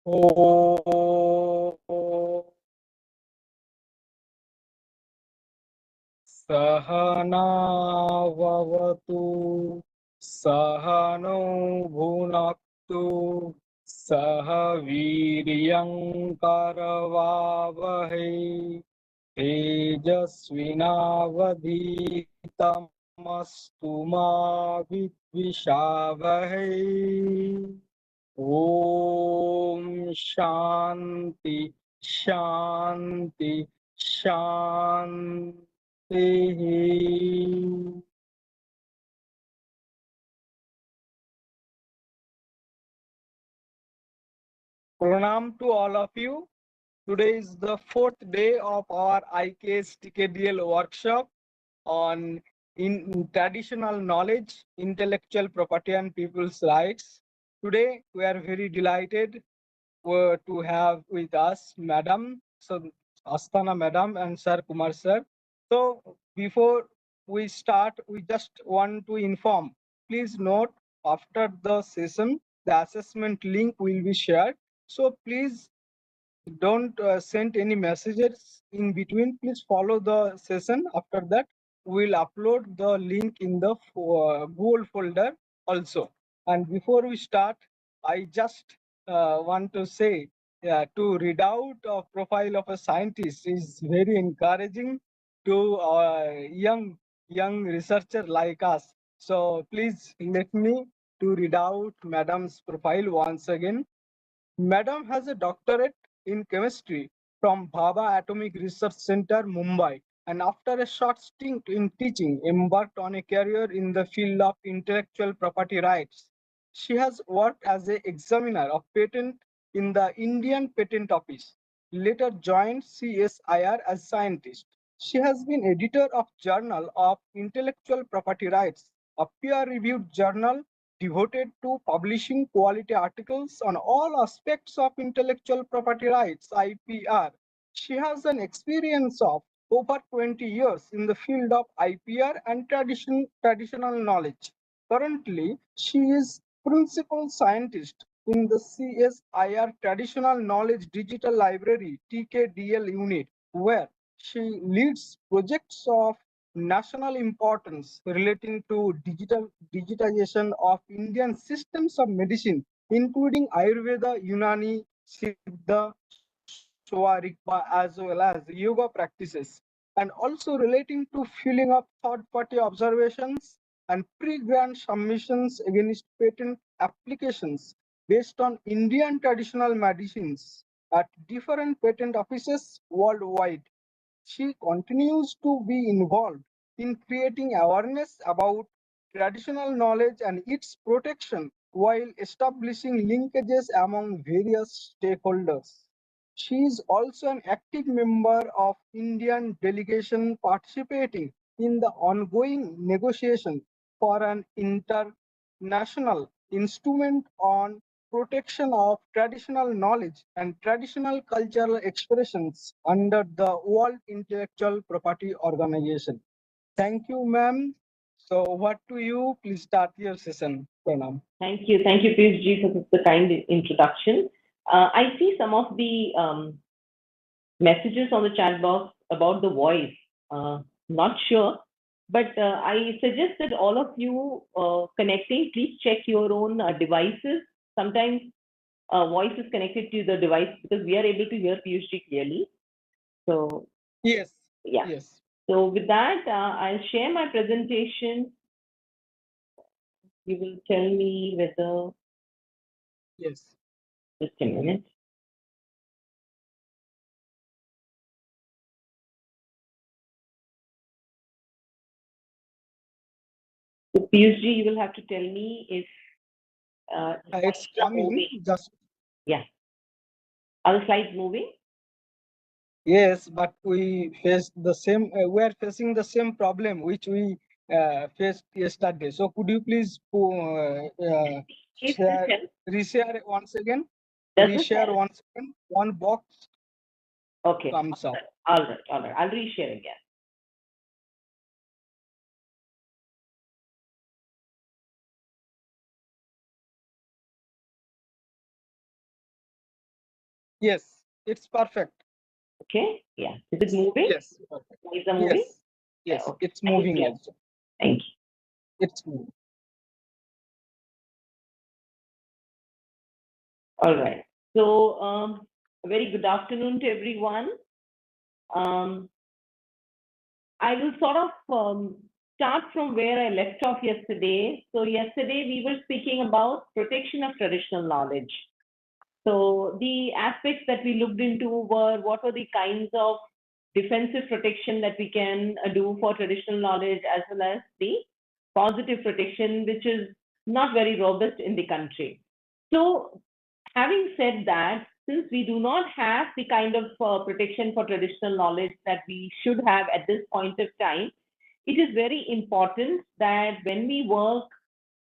ॐ सहनावतु सहनौ भुनक्तु सह वीर्यङ्करवावहै तेजस्विनावधीतमस्तु मा विद्विषावहै ॐ शान्ति शान्ति शान्तिः। Pranam to all of you. Today is the fourth day of our IKS-TKDL workshop on in traditional knowledge, intellectual property and people's rights. Today we are very delighted to have with us Madam Asthana Madam and Sir Kumar Sir. So before we start, we just want to inform. Please note after the session, the assessment link will be shared. So please don't send any messages in between. Please follow the session. After that, we'll upload the link in the Google folder also. And before we start, I just want to say to read out a profile of a scientist is very encouraging to young researcher like us. So please let me to read out Madam's profile once again. Madam has a doctorate in chemistry from Bhabha Atomic Research Center, Mumbai, and after a short stint in teaching, embarked on a career in the field of intellectual property rights. She has worked as an examiner of patent in the Indian Patent Office, later joined CSIR as scientist. She has been editor of Journal of Intellectual Property Rights, a peer-reviewed journal devoted to publishing quality articles on all aspects of intellectual property rights, IPR. She has an experience of over 20 years in the field of IPR and traditional knowledge. Currently, she is principal scientist in the CSIR Traditional Knowledge Digital Library TKDL unit, where she leads projects of national importance relating to digitization of Indian systems of medicine, including Ayurveda, Unani, Siddha, Swarikpa, as well as yoga practices, and also relating to filling up third-party observations and pre-grant submissions against patent applications based on Indian traditional medicines at different patent offices worldwide. She continues to be involved in creating awareness about traditional knowledge and its protection while establishing linkages among various stakeholders. She is also an active member of Indian delegation participating in the ongoing negotiation for an international instrument on protection of traditional knowledge and traditional cultural expressions under the World Intellectual Property Organization. Thank you, ma'am. So over to you. Please start your session. Pranam. Thank you, Piyush ji, for the kind introduction. I see some of the messages on the chat box about the voice. Not sure, but I suggest that all of you connecting, please check your own devices. Sometimes voice is connected to the device because we are able to hear Piyush ji clearly. So Yes. yeah. Yes. So with that, I'll share my presentation. You will tell me whether. Yes. Just a minute. So Piyush ji, you will have to tell me if It's coming. moving. Just Yeah. Are the slides moving? yes, but we faced the same. We are facing the same problem which we faced yesterday. So could you please If this share, helps, reshare it once again? does this Reshare help? once again. One box Okay. comes up. All right. All right. I'll reshare again. Yes, it's perfect. Okay, yeah. Is it moving? Yes, perfect. Is it moving? Yes, yes, Okay. it's I think moving yes. also. Thank you. It's moving. All right. So, a very good afternoon to everyone. Um, I will sort of start from where I left off yesterday. So, yesterday we were speaking about protection of traditional knowledge. So, the aspects that we looked into were what were the kinds of defensive protection that we can do for traditional knowledge, as well as the positive protection, which is not very robust in the country. So, having said that, since we do not have the kind of protection for traditional knowledge that we should have at this point of time, it is very important that when we work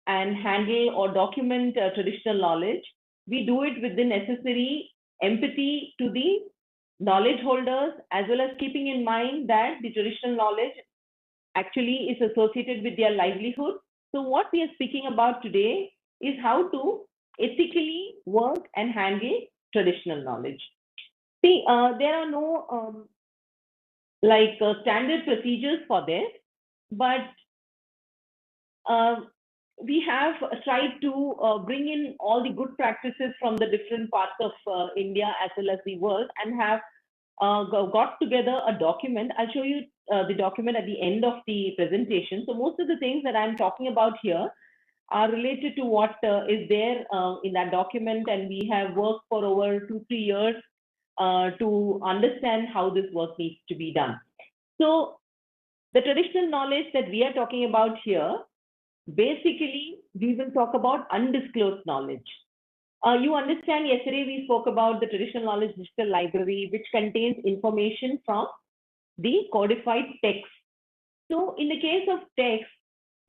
and handle or document traditional knowledge, we do it with the necessary empathy to the knowledge holders, as well as keeping in mind that the traditional knowledge actually is associated with their livelihood. So what we are speaking about today is how to ethically work and handle traditional knowledge. See, there are no standard procedures for this, but uh, we have tried to bring in all the good practices from the different parts of India as well as the world, and have got together a document. I'll show you the document at the end of the presentation. So most of the things that I'm talking about here are related to what is there in that document, and we have worked for over 2-3 years to understand how this work needs to be done. So the traditional knowledge that we are talking about here, basically, we will talk about undisclosed knowledge. You understand, yesterday we spoke about the traditional knowledge digital library, which contains information from the codified text. So in the case of text,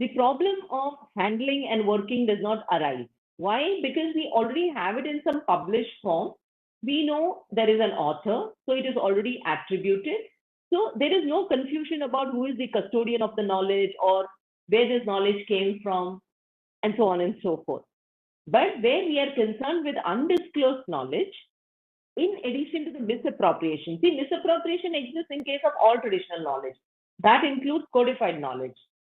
the problem of handling and working does not arise. Why? Because we already have it in some published form. We know there is an author, so it is already attributed. So there is no confusion about who is the custodian of the knowledge or where this knowledge came from, and so on and so forth. But where we are concerned with undisclosed knowledge, in addition to the misappropriation, see, misappropriation exists in case of all traditional knowledge. That includes codified knowledge.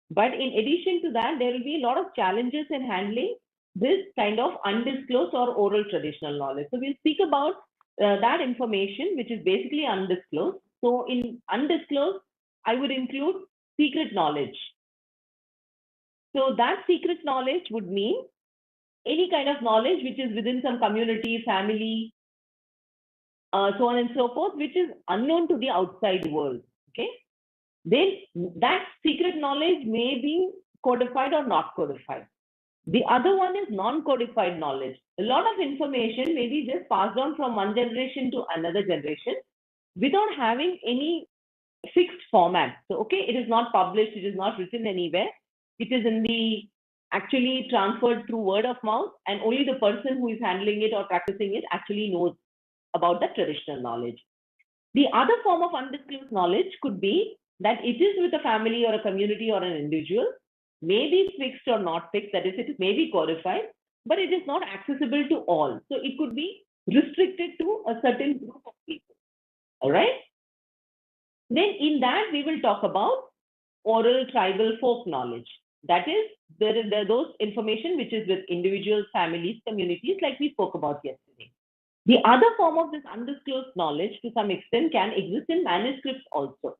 But in addition to that, there will be a lot of challenges in handling this kind of undisclosed or oral traditional knowledge. So we'll speak about that information, which is basically undisclosed. So in undisclosed, I would include secret knowledge. So that secret knowledge would mean any kind of knowledge which is within some community, family, so on and so forth, which is unknown to the outside world. Okay, then that secret knowledge may be codified or not codified. The other one is non-codified knowledge. A lot of information may be just passed on from one generation to another generation without having any fixed format. So, okay, it is not published, it is not written anywhere. It is in the actually transferred through word of mouth, and only the person who is handling it or practicing it actually knows about the traditional knowledge. The other form of undisclosed knowledge could be that it is with a family or a community or an individual, may be fixed or not fixed, that is, it may be codified, but it is not accessible to all. So it could be restricted to a certain group of people. All right. Then in that, we will talk about oral tribal folk knowledge. That is, there is those information which is with individuals, families, communities, like we spoke about yesterday. The other form of this undisclosed knowledge, to some extent, can exist in manuscripts also.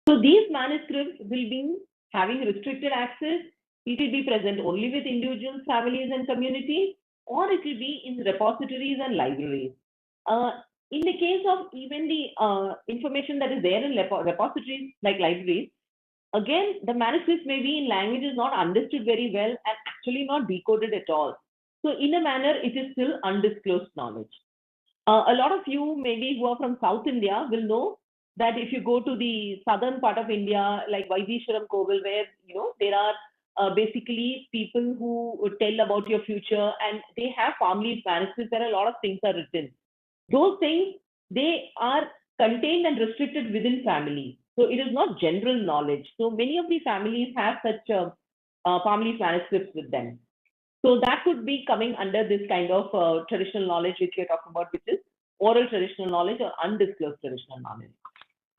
So these manuscripts will be having restricted access. It will be present only with individuals, families, and communities, or it will be in repositories and libraries. In the case of even the information that is there in repositories like libraries, again, the manuscripts may be in languages not understood very well and actually not decoded at all. So in a manner, it is still undisclosed knowledge. A lot of you maybe who are from South India will know that if you go to the southern part of India, like Vaidiswaram Koval, where there are basically people who would tell about your future, and they have family manuscripts where a lot of things are written. Those things, they are contained and restricted within families. So it is not general knowledge. So many of the families have such family manuscripts with them. So that could be coming under this kind of traditional knowledge which we are talking about, which is oral traditional knowledge or undisclosed traditional knowledge.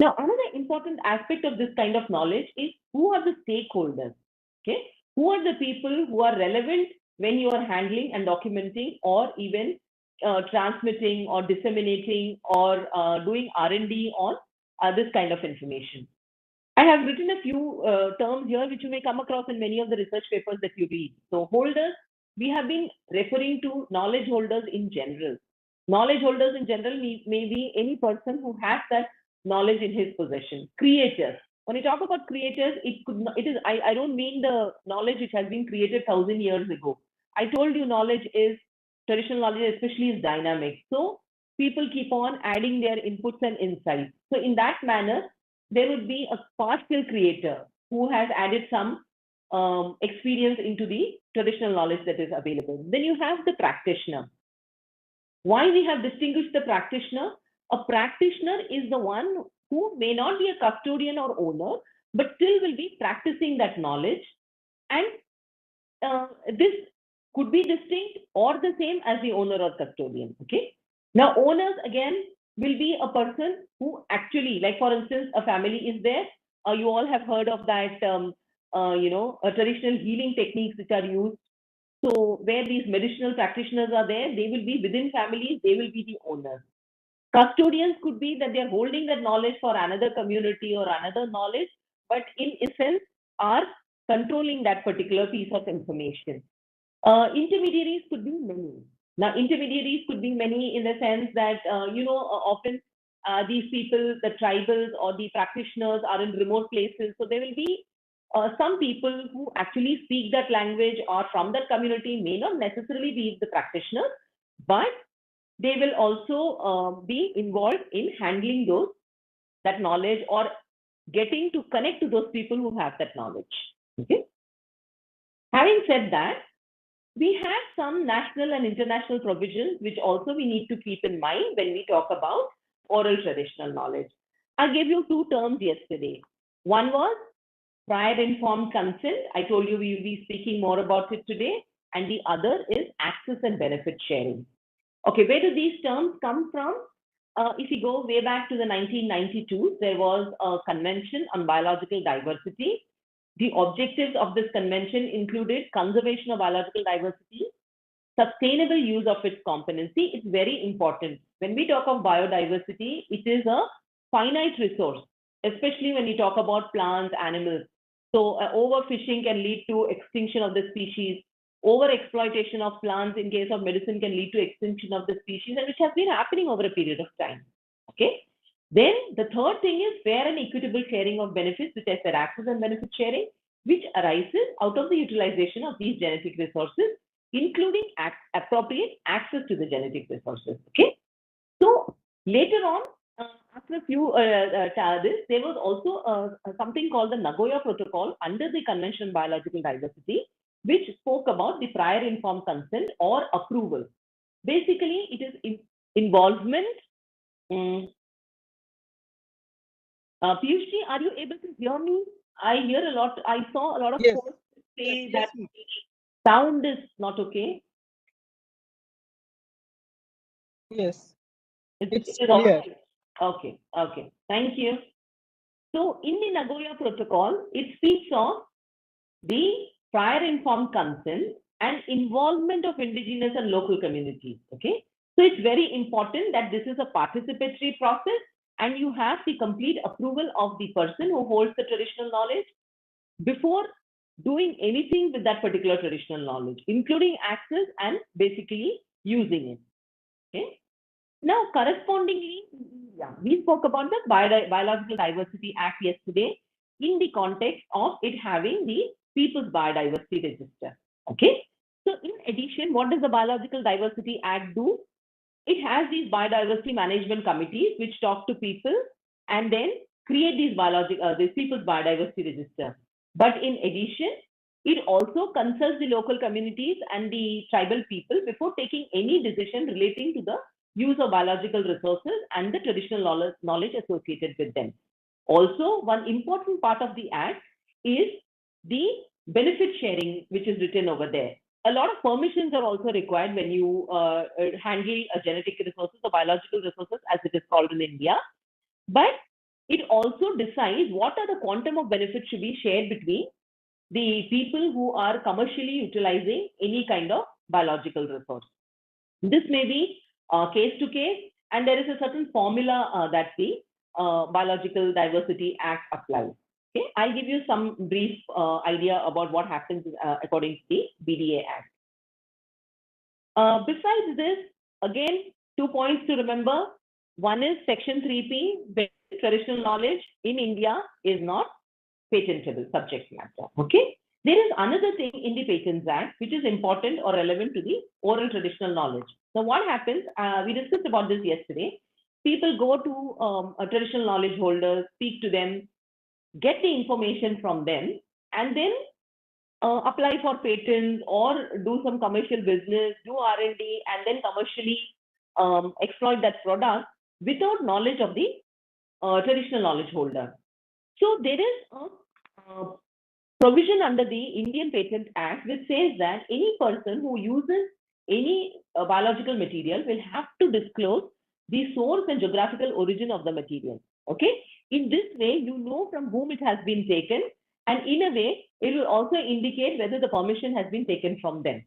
Now, another important aspect of this kind of knowledge is who are the stakeholders, okay? Who are the people who are relevant when you are handling and documenting or even transmitting or disseminating or doing R&D on this kind of information. I have written a few terms here which you may come across in many of the research papers that you read. So holders, we have been referring to knowledge holders in general. Knowledge holders in general may be any person who has that knowledge in his possession. Creators. When you talk about creators, I don't mean the knowledge which has been created 1,000 years ago. I told you knowledge is, traditional knowledge especially is dynamic. So people keep on adding their inputs and insights. So in that manner, there would be a partial creator who has added some experience into the traditional knowledge that is available. Then you have the practitioner. Why we have distinguished the practitioner? A practitioner is the one who may not be a custodian or owner, but still will be practicing that knowledge. And this could be distinct or the same as the owner or custodian. Okay. Now, owners again will be a person who actually, like for instance, a family is there. You all have heard of that, traditional healing techniques which are used. So where these medicinal practitioners are there, they will be within families, they will be the owners. Custodians could be that they're holding that knowledge for another community or another knowledge, but in essence are controlling that particular piece of information. Intermediaries could be many. Now, intermediaries could be many in the sense that, often these people, the tribals or the practitioners are in remote places. So there will be some people who actually speak that language or from that community may not necessarily be the practitioners, but they will also be involved in handling that knowledge or getting to connect to those people who have that knowledge. Okay. Having said that, we have some national and international provisions which also we need to keep in mind when we talk about oral traditional knowledge. I gave you two terms yesterday. One was prior informed consent. I told you we will be speaking more about it today. And the other is access and benefit sharing. Okay, where do these terms come from? If you go way back to the 1992, there was a convention on biological diversity. The objectives of this convention included conservation of biological diversity, sustainable use of its competency. It's very important. When we talk of biodiversity, it is a finite resource, especially when we talk about plants, animals. So overfishing can lead to extinction of the species. Overexploitation of plants in case of medicine can lead to extinction of the species, and which has been happening over a period of time. Okay. Then the third thing is fair and equitable sharing of benefits, which I said access and benefit sharing, which arises out of the utilization of these genetic resources, including appropriate access to the genetic resources. Okay. So later on, after a few there was also something called the Nagoya Protocol under the Convention on Biological Diversity, which spoke about the prior informed consent or approval. Basically, it is involvement. Piyushji, are you able to hear me? I hear a lot. I saw a lot of posts say that sound is not okay. Yes, it's clear. Okay, okay. Thank you. So in the Nagoya Protocol, it speaks of the prior informed consent and involvement of indigenous and local communities. Okay. So it's very important that this is a participatory process and you have the complete approval of the person who holds the traditional knowledge before doing anything with that particular traditional knowledge, including access and basically using it. Okay. Now, correspondingly, we spoke about the Biological Diversity Act yesterday in the context of it having the People's Biodiversity Register. Okay. So, in addition, what does the Biological Diversity Act do? It has these biodiversity management committees which talk to people and then create these People's Biodiversity Register. But in addition, it also consults the local communities and the tribal people before taking any decision relating to the use of biological resources and the traditional knowledge associated with them. Also, one important part of the Act is the benefit sharing, which is written over there. a lot of permissions are also required when you handle genetic resources or biological resources, as it is called in India. But it also decides what are the quantum of benefits should be shared between the people who are commercially utilizing any kind of biological resource. This may be case to case, and there is a certain formula that the Biological Diversity Act applies. Okay, I'll give you some brief idea about what happens according to the BDA Act. Besides this, again, 2 points to remember. One is Section 3P, traditional knowledge in India is not patentable subject matter. Okay. There is another thing in the Patents Act which is important or relevant to the oral traditional knowledge. So what happens? We discussed about this yesterday. People go to a traditional knowledge holders, speak to them, get the information from them, and then apply for patents or do some commercial business, do R&D, and then commercially exploit that product without knowledge of the traditional knowledge holder. So there is a provision under the Indian Patent Act which says that any person who uses any biological material will have to disclose the source and geographical origin of the material. Okay. In this way, you know from whom it has been taken, and in a way, it will also indicate whether the permission has been taken from them.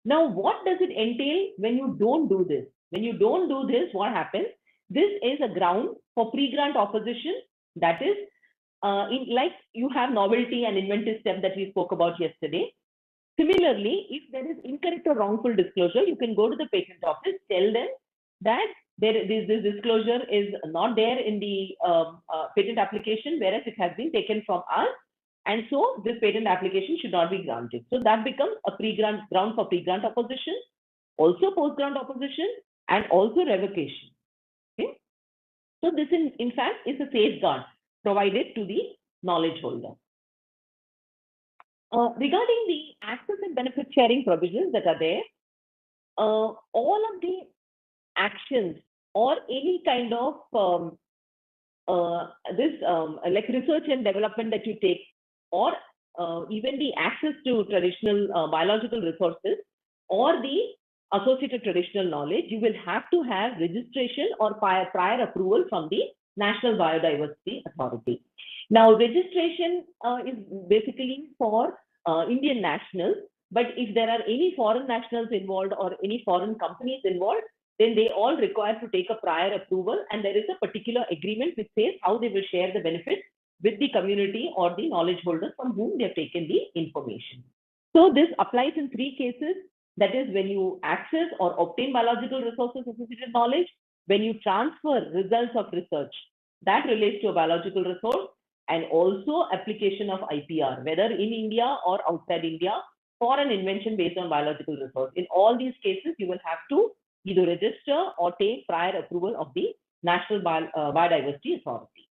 Now, what does it entail when you don't do this? When you don't do this, what happens? This is a ground for pre-grant opposition. That is, like you have novelty and inventive step that we spoke about yesterday. Similarly, if there is incorrect or wrongful disclosure, you can go to the patent office, tell them that this disclosure is not there in the patent application, whereas it has been taken from us, and so this patent application should not be granted. So that becomes a pre-grant ground for pre-grant opposition, also post-grant opposition, and also revocation. Okay? So this in fact is a safeguard provided to the knowledge holder. Regarding the access and benefit sharing provisions that are there, all of the actions or any kind of like research and development that you take, or even the access to traditional biological resources or the associated traditional knowledge, you will have to have registration or prior approval from the National Biodiversity Authority. Now, registration is basically for Indian nationals, but if there are any foreign nationals involved or any foreign companies involved, then they all require to take a prior approval, and there is a particular agreement which says how they will share the benefits with the community or the knowledge holders from whom they have taken the information. So this applies in 3 cases. That is when you access or obtain biological resources associated knowledge, when you transfer results of research that relates to a biological resource, and also application of IPR, whether in India or outside India, for an invention based on biological resource. In all these cases, you will have to either register or take prior approval of the National Biodiversity Authority.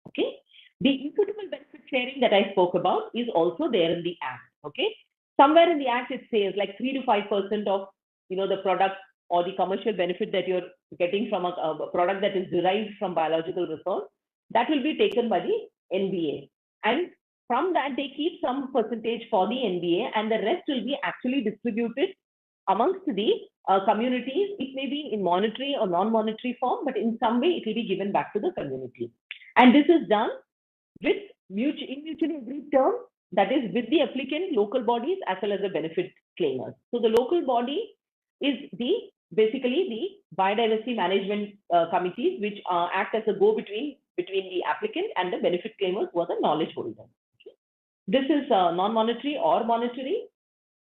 Okay. The equitable benefit sharing that I spoke about is also there in the Act. Okay. Somewhere in the Act it says like 3 to 5% of the product or the commercial benefit that you're getting from a product that is derived from biological resource, that will be taken by the NBA. And from that, they keep some percentage for the NBA, and the rest will be actually distributed amongst the communities. It may be in monetary or non-monetary form, but in some way it will be given back to the community. And this is done with mutually agreed terms, that is with the applicant, local bodies, as well as the benefit claimers. So the local body is basically the biodiversity management committees, which act as a go-between between the applicant and the benefit claimers who are the knowledge holders. Okay. This is non-monetary or monetary,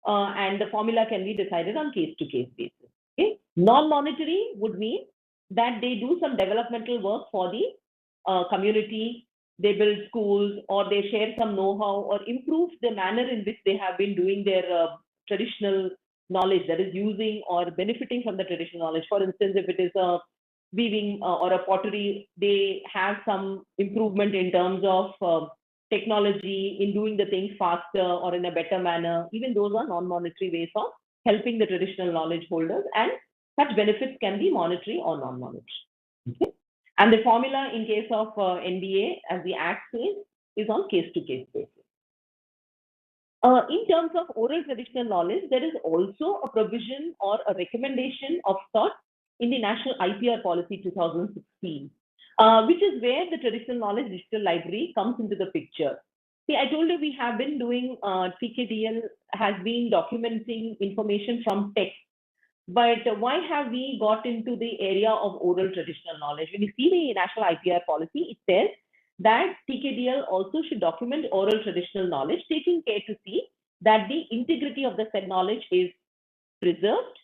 and the formula can be decided on case-to-case basis. Okay. Non-monetary would mean that they do some developmental work for the community. They build schools, or they share some know-how, or improve the manner in which they have been doing their traditional knowledge, that is using or benefiting from the traditional knowledge. For instance, if it is a weaving or a pottery, they have some improvement in terms of technology in doing the things faster or in a better manner. Even those are non-monetary ways of helping the traditional knowledge holders, and such benefits can be monetary or non-monetary. Okay. And the formula in case of NBA, as the Act says, is on case-to-case basis. In terms of oral traditional knowledge, there is also a provision or a recommendation of sorts in the National IPR Policy 2016, which is where the traditional knowledge digital library comes into the picture. See, I told you we have been doing, TKDL has been documenting information from text. But why have we got into the area of oral traditional knowledge? When you see the National IPR Policy, it says that TKDL also should document oral traditional knowledge, taking care to see that the integrity of the said knowledge is preserved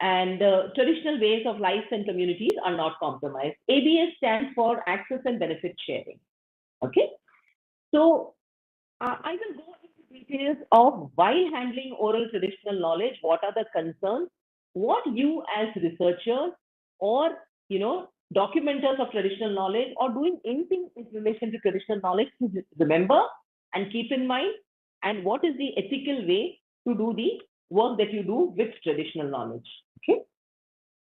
and traditional ways of lives and communities are not compromised. ABS stands for Access and Benefit Sharing. Okay, so I will go into details of while handling oral traditional knowledge, what are the concerns, what you as researchers or documenters of traditional knowledge or doing anything in relation to traditional knowledge to remember and keep in mind, and what is the ethical way to do the work that you do with traditional knowledge. Okay.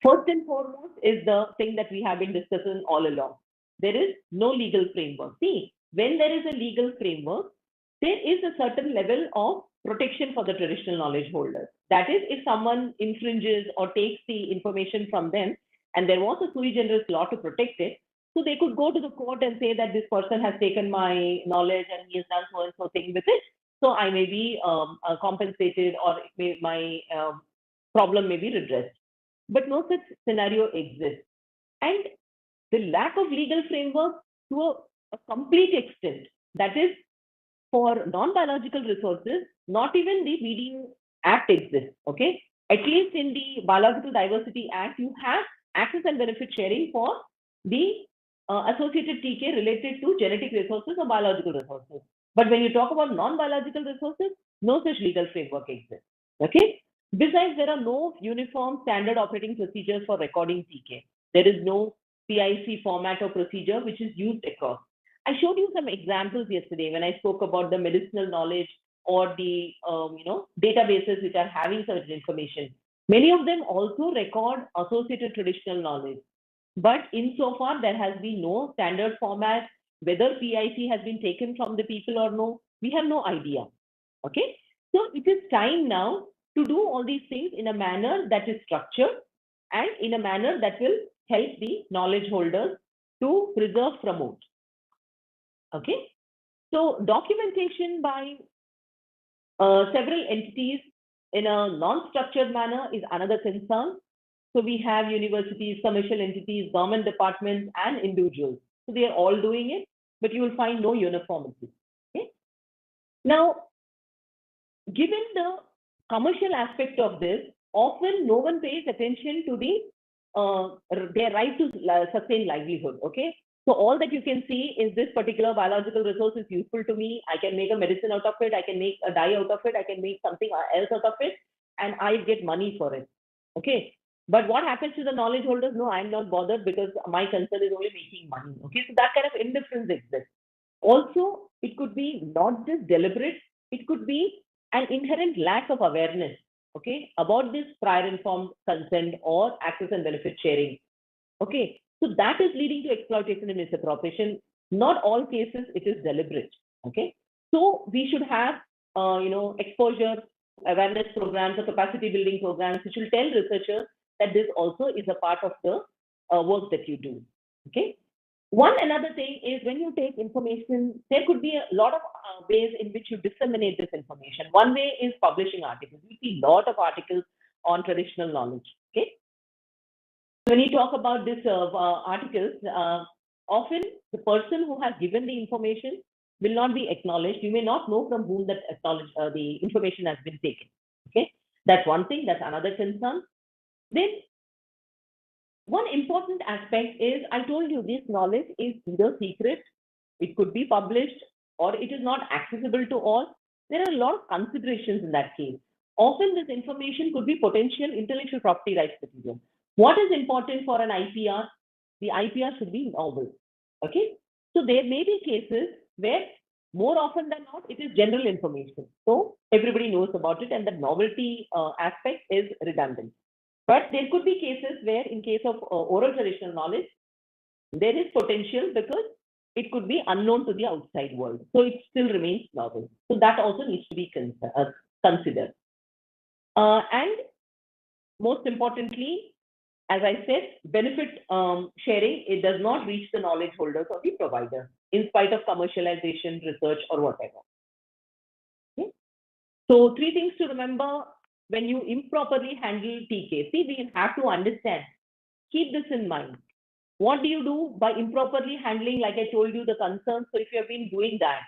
First and foremost is the thing that we have been discussing all along. There is no legal framework. See, when there is a legal framework, there is a certain level of protection for the traditional knowledge holders. That is, if someone infringes or takes the information from them, and there was a sui generis law to protect it, so they could go to the court and say that this person has taken my knowledge and he has done so and so thing with it, so I may be compensated, or my problem may be redressed. But no such scenario exists. And the lack of legal framework to a complete extent, that is, for non-biological resources, not even the BDU Act exists. Okay, at least in the Biological Diversity Act, you have access and benefit sharing for the associated TK related to genetic resources or biological resources. But when you talk about non-biological resources, no such legal framework exists. Okay. Besides, there are no uniform standard operating procedures for recording TK. There is no PIC format or procedure which is used across. I showed you some examples yesterday when I spoke about the medicinal knowledge or the databases which are having such information. Many of them also record associated traditional knowledge. But insofar there has been no standard format, whether PIC has been taken from the people or no, we have no idea. Okay, so it is time now to do all these things in a manner that is structured and in a manner that will help the knowledge holders to preserve, promote. Okay, so documentation by several entities in a non-structured manner is another concern. So we have universities, commercial entities, government departments, and individuals. So they are all doing it, but you will find no uniformity. Okay? Now, given the commercial aspect of this, often no one pays attention to their right to sustain livelihood. Okay, so all that you can see is this particular biological resource is useful to me. I can make a medicine out of it. I can make a dye out of it. I can make something else out of it, and I get money for it. Okay. But what happens to the knowledge holders? No, I'm not bothered because my concern is only making money. Okay, so that kind of indifference exists. Also, it could be not just deliberate, it could be an inherent lack of awareness, okay, about this prior informed consent or access and benefit sharing. Okay, so that is leading to exploitation and misappropriation. Not all cases it is deliberate. Okay, so we should have exposure awareness programs or capacity building programs which will tell researchers that this also is a part of the work that you do. Okay. One another thing is when you take information, there could be a lot of ways in which you disseminate this information. One way is publishing articles. We see a lot of articles on traditional knowledge. Okay. When you talk about this articles, often the person who has given the information will not be acknowledged. You may not know from whom that the information has been taken. Okay, that's one thing. That's another concern. Then one important aspect is, I told you this knowledge is either secret, it could be published, or it is not accessible to all. There are a lot of considerations in that case. Often this information could be potential intellectual property rights material. What is important for an IPR? The IPR should be novel. Okay, so there may be cases where more often than not it is general information, so everybody knows about it, and the novelty aspect is redundant. But there could be cases where, in case of oral traditional knowledge, there is potential because it could be unknown to the outside world. So it still remains novel. So that also needs to be considered. And most importantly, as I said, benefit sharing, it does not reach the knowledge holders or the provider in spite of commercialization, research, or whatever. Okay? So 3 things to remember when you improperly handle TK. See, we have to understand, keep this in mind. What do you do by improperly handling, like I told you, the concerns? So if you have been doing that,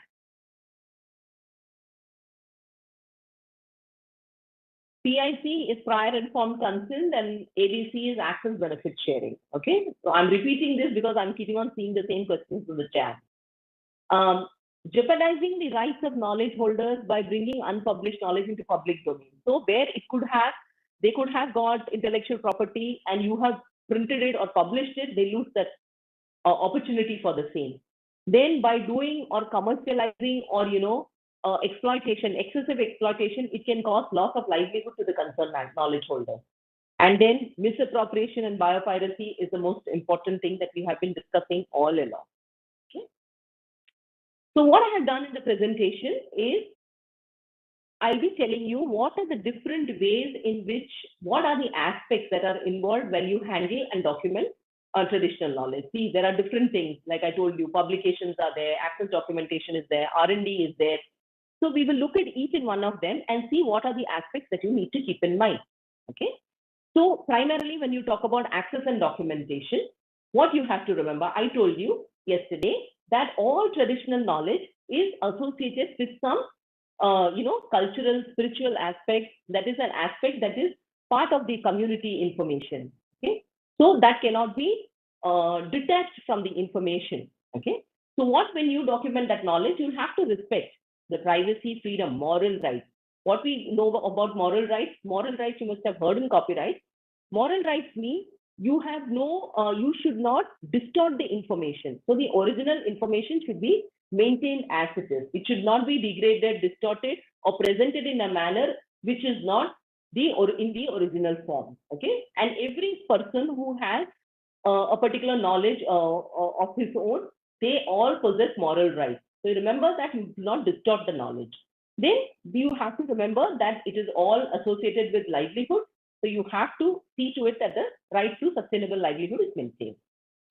PIC is prior informed consent and ABC is access benefit sharing. Okay, so I'm repeating this because I'm keeping on seeing the same questions in the chat. Jeopardizing the rights of knowledge holders by bringing unpublished knowledge into public domain. So where it could have, they could have got intellectual property and you have printed it or published it, they lose that opportunity for the same. Then by doing or commercializing or exploitation, excessive exploitation, it can cause loss of livelihood to the concerned knowledge holder. And then misappropriation and biopiracy is the most important thing that we have been discussing all along. Okay. So what I have done in the presentation is I'll be telling you what are the different ways in which, what are the aspects that are involved when you handle and document traditional knowledge. See, there are different things, like I told you, publications are there, access documentation is there, R&D is there. So we will look at each and one of them and see what are the aspects that you need to keep in mind. Okay. So primarily when you talk about access and documentation, what you have to remember, I told you yesterday that all traditional knowledge is associated with some cultural, spiritual aspect. That is an aspect that is part of the community information. Okay, so that cannot be detached from the information. Okay, so when you document that knowledge, you have to respect the privacy, freedom, moral rights. What we know about moral rights you must have heard in copyright. Moral rights mean you have no, you should not distort the information. So the original information should be maintained as it is. It should not be degraded, distorted, or presented in a manner which is not in the original form. Okay, and every person who has a particular knowledge of his own, they all possess moral rights. So remember that you do not distort the knowledge. Then you have to remember that it is all associated with livelihood. So you have to see to it that the right to sustainable livelihood is maintained.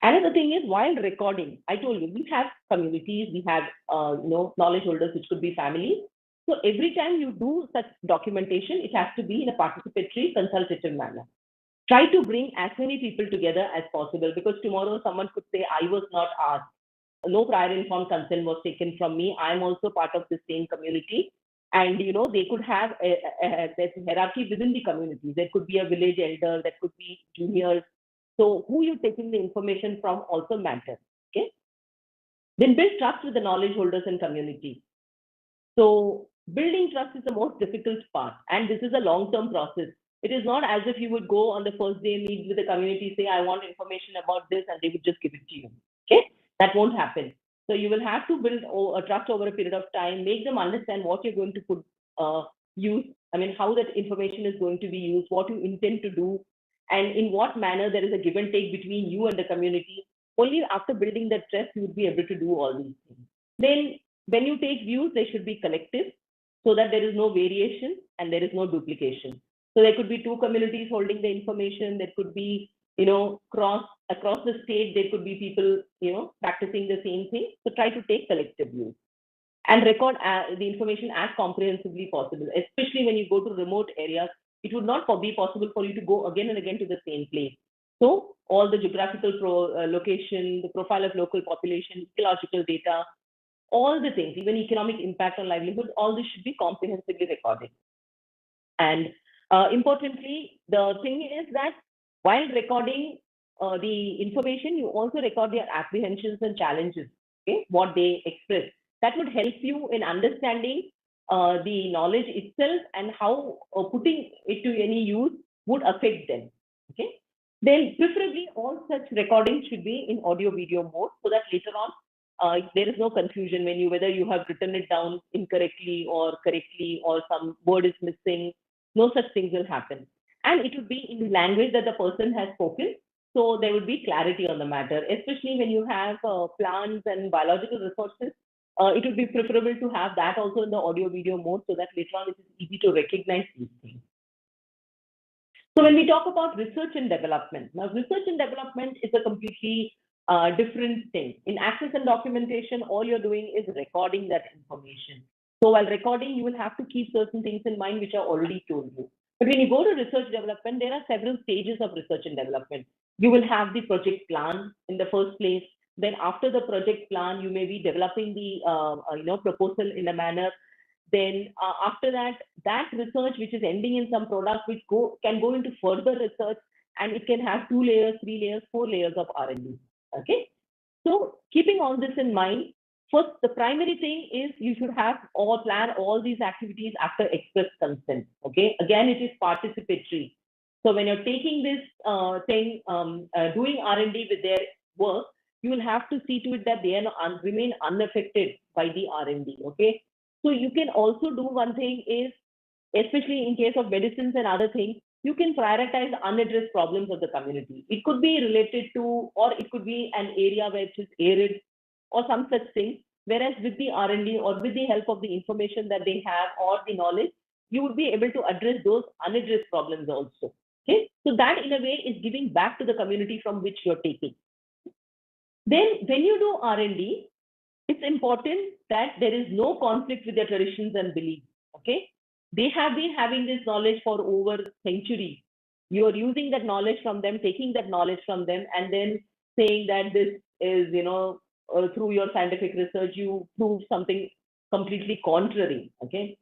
Another thing is, while recording, I told you, we have communities, we have knowledge holders, which could be families. So every time you do such documentation, it has to be in a participatory, consultative manner. Try to bring as many people together as possible, because tomorrow someone could say, I was not asked. No prior informed consent was taken from me. I'm also part of the same community. And they could have a hierarchy within the community. There could be a village elder, there could be juniors. So who you're taking the information from also matters. Okay. Then build trust with the knowledge holders and community. So building trust is the most difficult part, and this is a long-term process. It is not as if you would go on the first day, meet with the community, say, I want information about this, and they would just give it to you. Okay, that won't happen. So you will have to build a trust over a period of time, make them understand what you're going to put use. I mean, how that information is going to be used, what you intend to do, and in what manner there is a give and take between you and the community. Only after building that trust, you would be able to do all these things. Then when you take views, they should be collective so that there is no variation and there is no duplication. So there could be 2 communities holding the information. There could be, across the state, there could be people, practicing the same thing. So try to take collective views and record the information as comprehensively possible, especially when you go to remote areas. It would not be possible for you to go again and again to the same place. So all the geographical location, the profile of local population, ecological data, all the things, even economic impact on livelihood, all this should be comprehensively recorded. And importantly, the thing is that while recording the information, you also record their apprehensions and challenges, okay, what they express. That would help you in understanding the knowledge itself and how putting it to any use would affect them. Okay. Then preferably all such recordings should be in audio video mode, so that later on there is no confusion when whether you have written it down incorrectly or correctly, or some word is missing. No such things will happen. And it would be in the language that the person has spoken, so there would be clarity on the matter, especially when you have plants and biological resources. It would be preferable to have that also in the audio video mode so that later on it is easy to recognize these things. So when we talk about research and development, now research and development is a completely different thing. In access and documentation, all you're doing is recording that information. So while recording, you will have to keep certain things in mind which I already told you. But when you go to research development, there are several stages of research and development. You will have the project plan in the first place. Then after the project plan, you may be developing the proposal in a manner. Then after that, that research which is ending in some product which can go into further research, and it can have 2 layers, 3 layers, 4 layers of R&D. Okay. So keeping all this in mind, first, the primary thing is you should have or plan all these activities after express consent. Okay. Again, it is participatory. So when you're taking this doing R&D with their work, you will have to see to it that they remain unaffected by the R&D. Okay. So you can also do one thing is, especially in case of medicines and other things, you can prioritize unaddressed problems of the community. It could be related to, or it could be an area where it is arid or some such thing. Whereas with the R&D or with the help of the information that they have or the knowledge, you would be able to address those unaddressed problems also. Okay, so that in a way is giving back to the community from which you're taking. Then when you do R&D, it's important that there is no conflict with their traditions and beliefs. Okay, they have been having this knowledge for over centuries. You are using that knowledge from them, taking that knowledge from them, and then saying that this is, through your scientific research, you prove something completely contrary. Okay,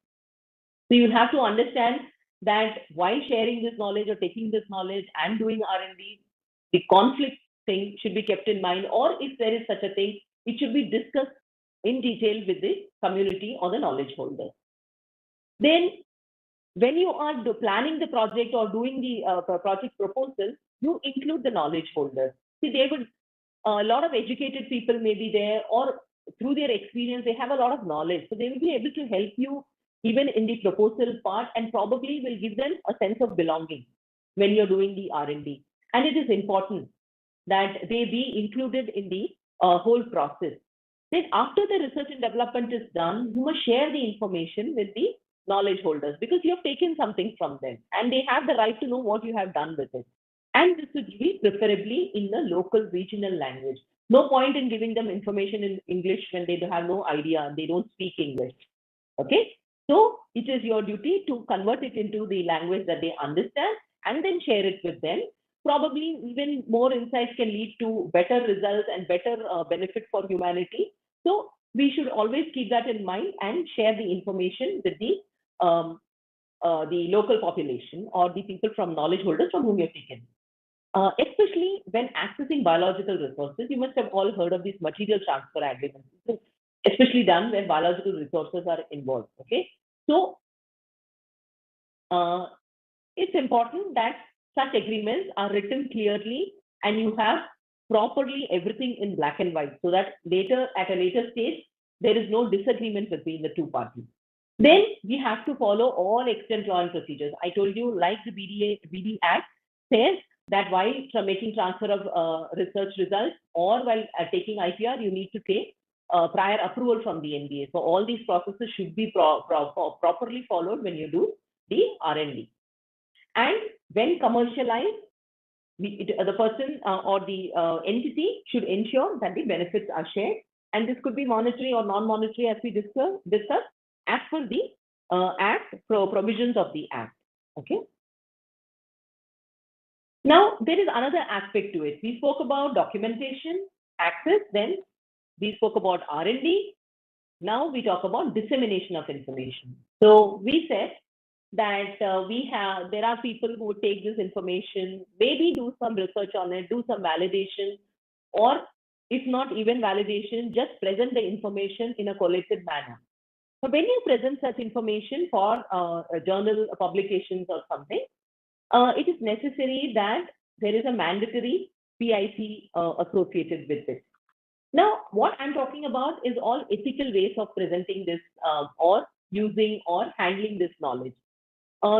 so you have to understand that while sharing this knowledge or taking this knowledge and doing R&D, the conflict thing should be kept in mind, or if there is such a thing, it should be discussed in detail with the community or the knowledge holder. Then, when you are planning the project or doing the project proposal, you include the knowledge holders. See, a lot of educated people may be there, or through their experience, they have a lot of knowledge. So they will be able to help you even in the proposal part, and probably will give them a sense of belonging when you're doing the R&D. And it is important that they be included in the whole process. Then after the research and development is done, you must share the information with the knowledge holders, because you have taken something from them and they have the right to know what you have done with it. And this would be preferably in the local regional language. No point in giving them information in English when they have no idea, they don't speak English. Okay, so it is your duty to convert it into the language that they understand and then share it with them. Probably even more insights can lead to better results and better benefit for humanity. So we should always keep that in mind and share the information with the local population or the people from knowledge holders from whom you've taken. Especially when accessing biological resources, you must have all heard of these material transfer agreements, especially done when biological resources are involved. Okay, so it's important that such agreements are written clearly and you have properly everything in black and white, so that later, at a later stage, there is no disagreement between the two parties. Then we have to follow all extant law and procedures. I told you, like the BD Act says, that while making transfer of research results or while taking IPR, you need to take prior approval from the NBA. So all these processes should be properly followed when you do the R&D. And when commercialized, the person or the entity should ensure that the benefits are shared. And this could be monetary or non-monetary, as we discussed, as per the Act, provisions of the Act. Okay. Now, there is another aspect to it. We spoke about documentation, access, then we spoke about R&D. Now we talk about dissemination of information. So we said that there are people who would take this information, maybe do some research on it, do some validation, or if not even validation, just present the information in a collated manner. So when you present such information for journal publications or something, it is necessary that there is a mandatory PIC associated with it. Now, what I'm talking about is all ethical ways of presenting this or using or handling this knowledge.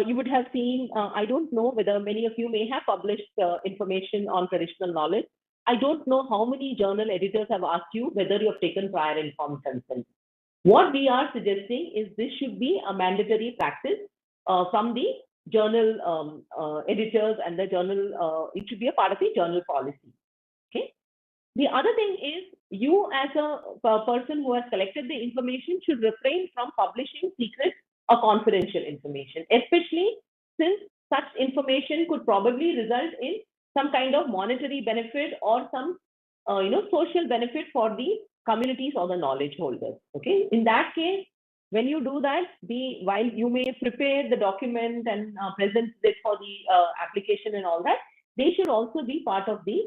You would have seen, I don't know whether many of you may have published information on traditional knowledge. I don't know how many journal editors have asked you whether you have taken prior informed consent. What we are suggesting is this should be a mandatory practice from the journal editors and the journal, it should be a part of the journal policy. Okay. The other thing is you as a person who has collected the information should refrain from publishing secret or confidential information, especially since such information could probably result in some kind of monetary benefit or some social benefit for the communities or the knowledge holders. Okay, in that case, when you do that, while you may prepare the document and present it for the application and all that, they should also be part of the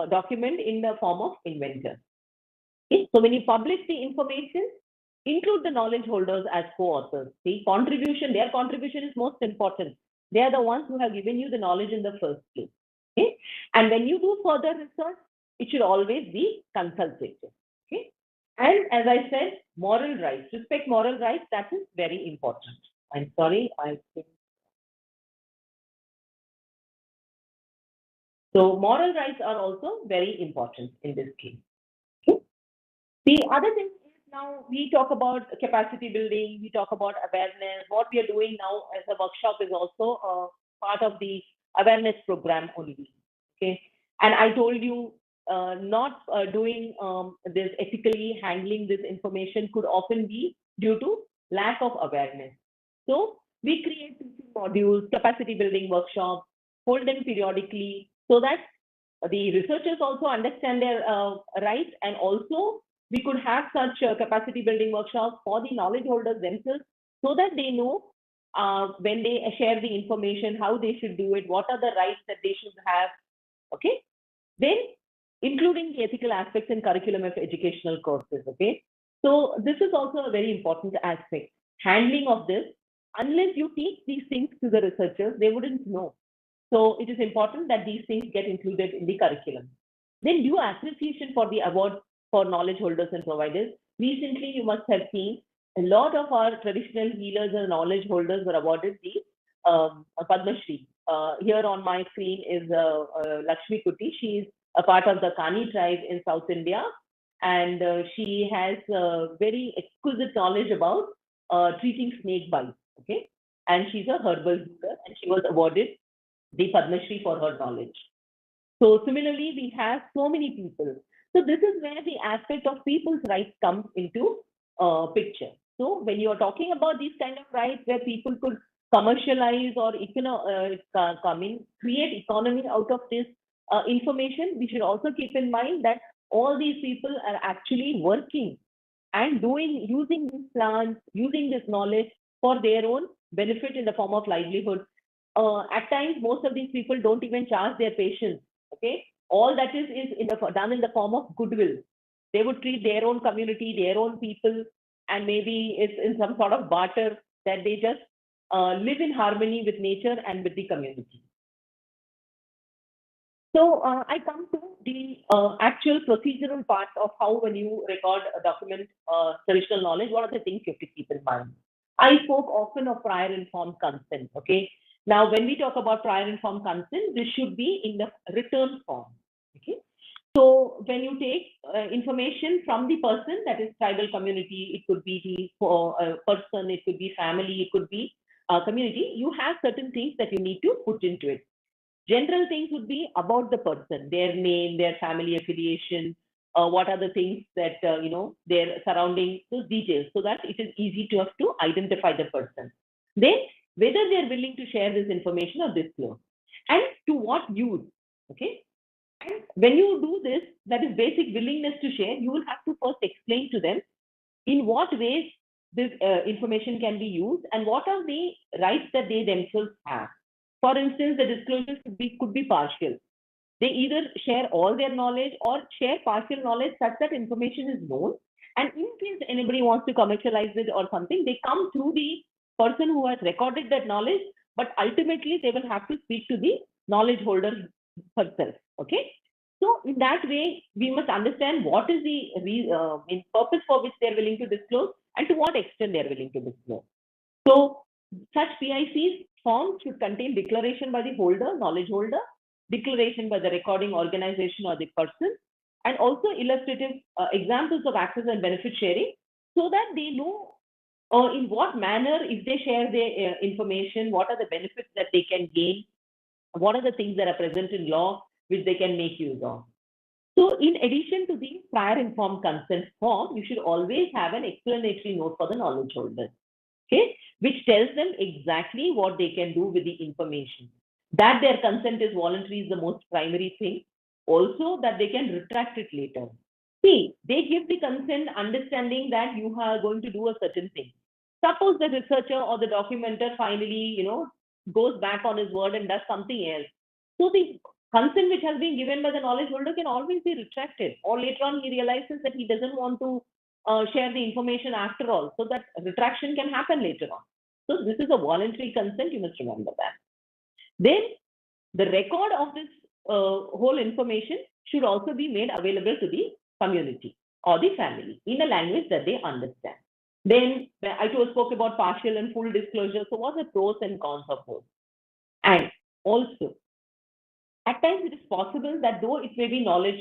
document in the form of inventor. Okay? So when you publish the information, include the knowledge holders as co-authors. Their contribution is most important. They are the ones who have given you the knowledge in the first place. Okay? And when you do further research, it should always be consultative. Okay? And as I said, moral rights, respect moral rights, that is very important. I'm sorry, I think. So moral rights are also very important in this case. Okay? The other thing is now we talk about capacity building, we talk about awareness. What we are doing now as a workshop is also part of the awareness program only. Okay, and I told you not doing this ethically, handling this information could often be due to lack of awareness. So we create teaching modules, capacity building workshops, hold them periodically so that the researchers also understand their rights, and also we could have such capacity building workshops for the knowledge holders themselves so that they know when they share the information, how they should do it, what are the rights that they should have. Okay. Then including the ethical aspects in curriculum of educational courses. Okay. So this is also a very important aspect. Handling of this, unless you teach these things to the researchers, they wouldn't know. So it is important that these things get included in the curriculum. Then due appreciation for the award for knowledge holders and providers. Recently, you must have seen a lot of our traditional healers and knowledge holders were awarded the Padma Shri. Here on my screen is Lakshmi Kuti. She is a part of the Kani tribe in South India, and she has very exquisite knowledge about treating snake bites. Okay, and she's a herbal healer, and she was awarded the Padma Shri for her knowledge. So similarly, we have so many people. So this is where the aspect of people's rights comes into picture. So when you are talking about these kind of rights where people could commercialize or create economy out of this information, we should also keep in mind that all these people are actually working and using these plants, using this knowledge for their own benefit in the form of livelihood. At times, most of these people don't even charge their patients. Okay, all that is done in the form of goodwill. They would treat their own community, their own people, and maybe it's in some sort of barter that they just live in harmony with nature and with the community. So I come to the actual procedural part of how, when you record a document traditional knowledge, what are the things you have to keep in mind? I spoke often of prior informed consent. Okay. Now, when we talk about prior informed consent, this should be in the written form. Okay. So when you take information from the person, that is tribal community, it could be the person, it could be family, it could be community, you have certain things that you need to put into it. General things would be about the person, their name, their family affiliation, what are the things that, their surrounding, those details, so that it is easy to have to identify the person. Then, whether they're willing to share this information or disclose, and to what use. Okay. And when you do this, that is basic willingness to share, you will have to first explain to them in what ways this information can be used and what are the rights that they themselves have. For instance, the disclosures could be partial. They either share all their knowledge or share partial knowledge such that information is known. And in case anybody wants to commercialize it or something, they come through the person who has recorded that knowledge, but ultimately they will have to speak to the knowledge holder herself. Okay. So in that way, we must understand what is the purpose for which they're willing to disclose and to what extent they're willing to disclose. So Such PICs form should contain declaration by the holder, knowledge holder, declaration by the recording organization or the person, and also illustrative examples of access and benefit sharing, so that they know in what manner, if they share their information, what are the benefits that they can gain, what are the things that are present in law which they can make use of. So in addition to the prior informed consent form, you should always have an explanatory note for the knowledge holders, okay, which tells them exactly what they can do with the information. That their consent is voluntary is the most primary thing. Also, that they can retract it later. See, they give the consent understanding that you are going to do a certain thing. Suppose the researcher or the documenter finally, goes back on his word and does something else. So the consent which has been given by the knowledge holder can always be retracted, or later on he realizes that he doesn't want to share the information after all, so that retraction can happen later on. So this is a voluntary consent, you must remember that. Then the record of this whole information should also be made available to the community or the family in a language that they understand. Then I spoke about partial and full disclosure. So what are the pros and cons of both? And also, at times it is possible that though it may be knowledge,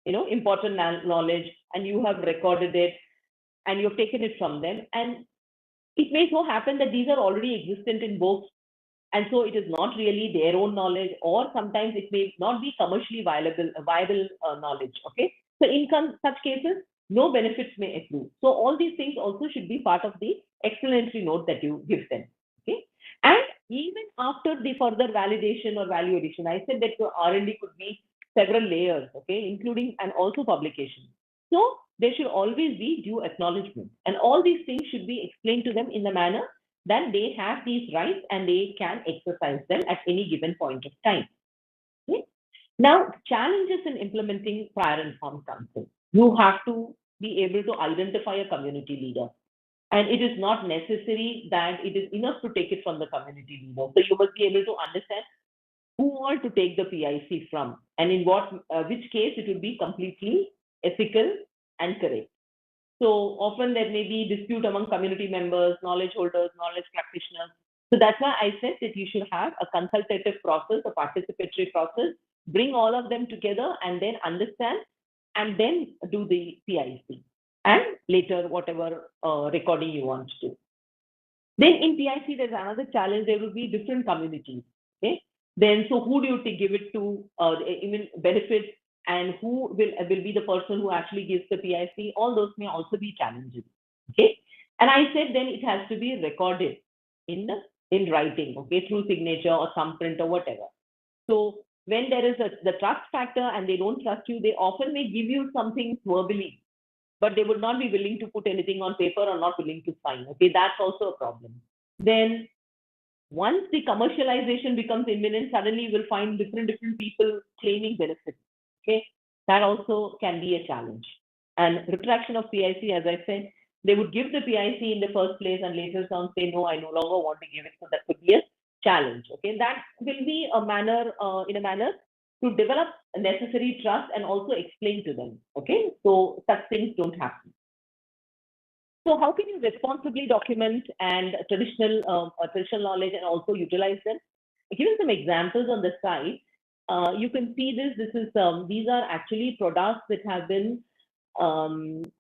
important knowledge, and you have recorded it and you've taken it from them, and it may so happen that these are already existent in books, and so it is not really their own knowledge, or sometimes it may not be commercially viable knowledge. Okay, so in such cases, no benefits may accrue. So all these things also should be part of the explanatory note that you give them. Okay, and even after the further validation or value addition, I said that your R&D could be several layers, okay, including and also publication. So there should always be due acknowledgement, and all these things should be explained to them in the manner that they have these rights and they can exercise them at any given point of time. Okay? Now, challenges in implementing prior informed consent. You have to be able to identify a community leader. And it is not necessary that it is enough to take it from the community leader. So you must be able to understand who all to take the PIC from, and in which case it will be completely ethical and correct. So often there may be dispute among community members, knowledge holders, knowledge practitioners. So that's why I said that you should have a consultative process, a participatory process, bring all of them together and then understand, and then do the PIC, and later whatever recording you want to do. Then in PIC, there's another challenge. There will be different communities. Okay. Then, so who do you give it to? Even benefits, and who will be the person who actually gives the PIC? All those may also be challenges. Okay. And I said then it has to be recorded in writing. Okay, through signature or thumbprint or whatever. So when there is the trust factor and they don't trust you, they often may give you something verbally, but they would not be willing to put anything on paper or not willing to sign. Okay, that's also a problem. Then once the commercialization becomes imminent, suddenly you will find different people claiming benefits. Okay, that also can be a challenge. And retraction of PIC, as I said, they would give the PIC in the first place and later on say, no, I no longer want to give it. So that could be a challenge. Okay, that will be a manner, in a manner to develop necessary trust and also explain to them. Okay, so such things don't happen. So how can you responsibly document and traditional knowledge and also utilize them? Giving some examples on the side, you can see this. These are actually products that have been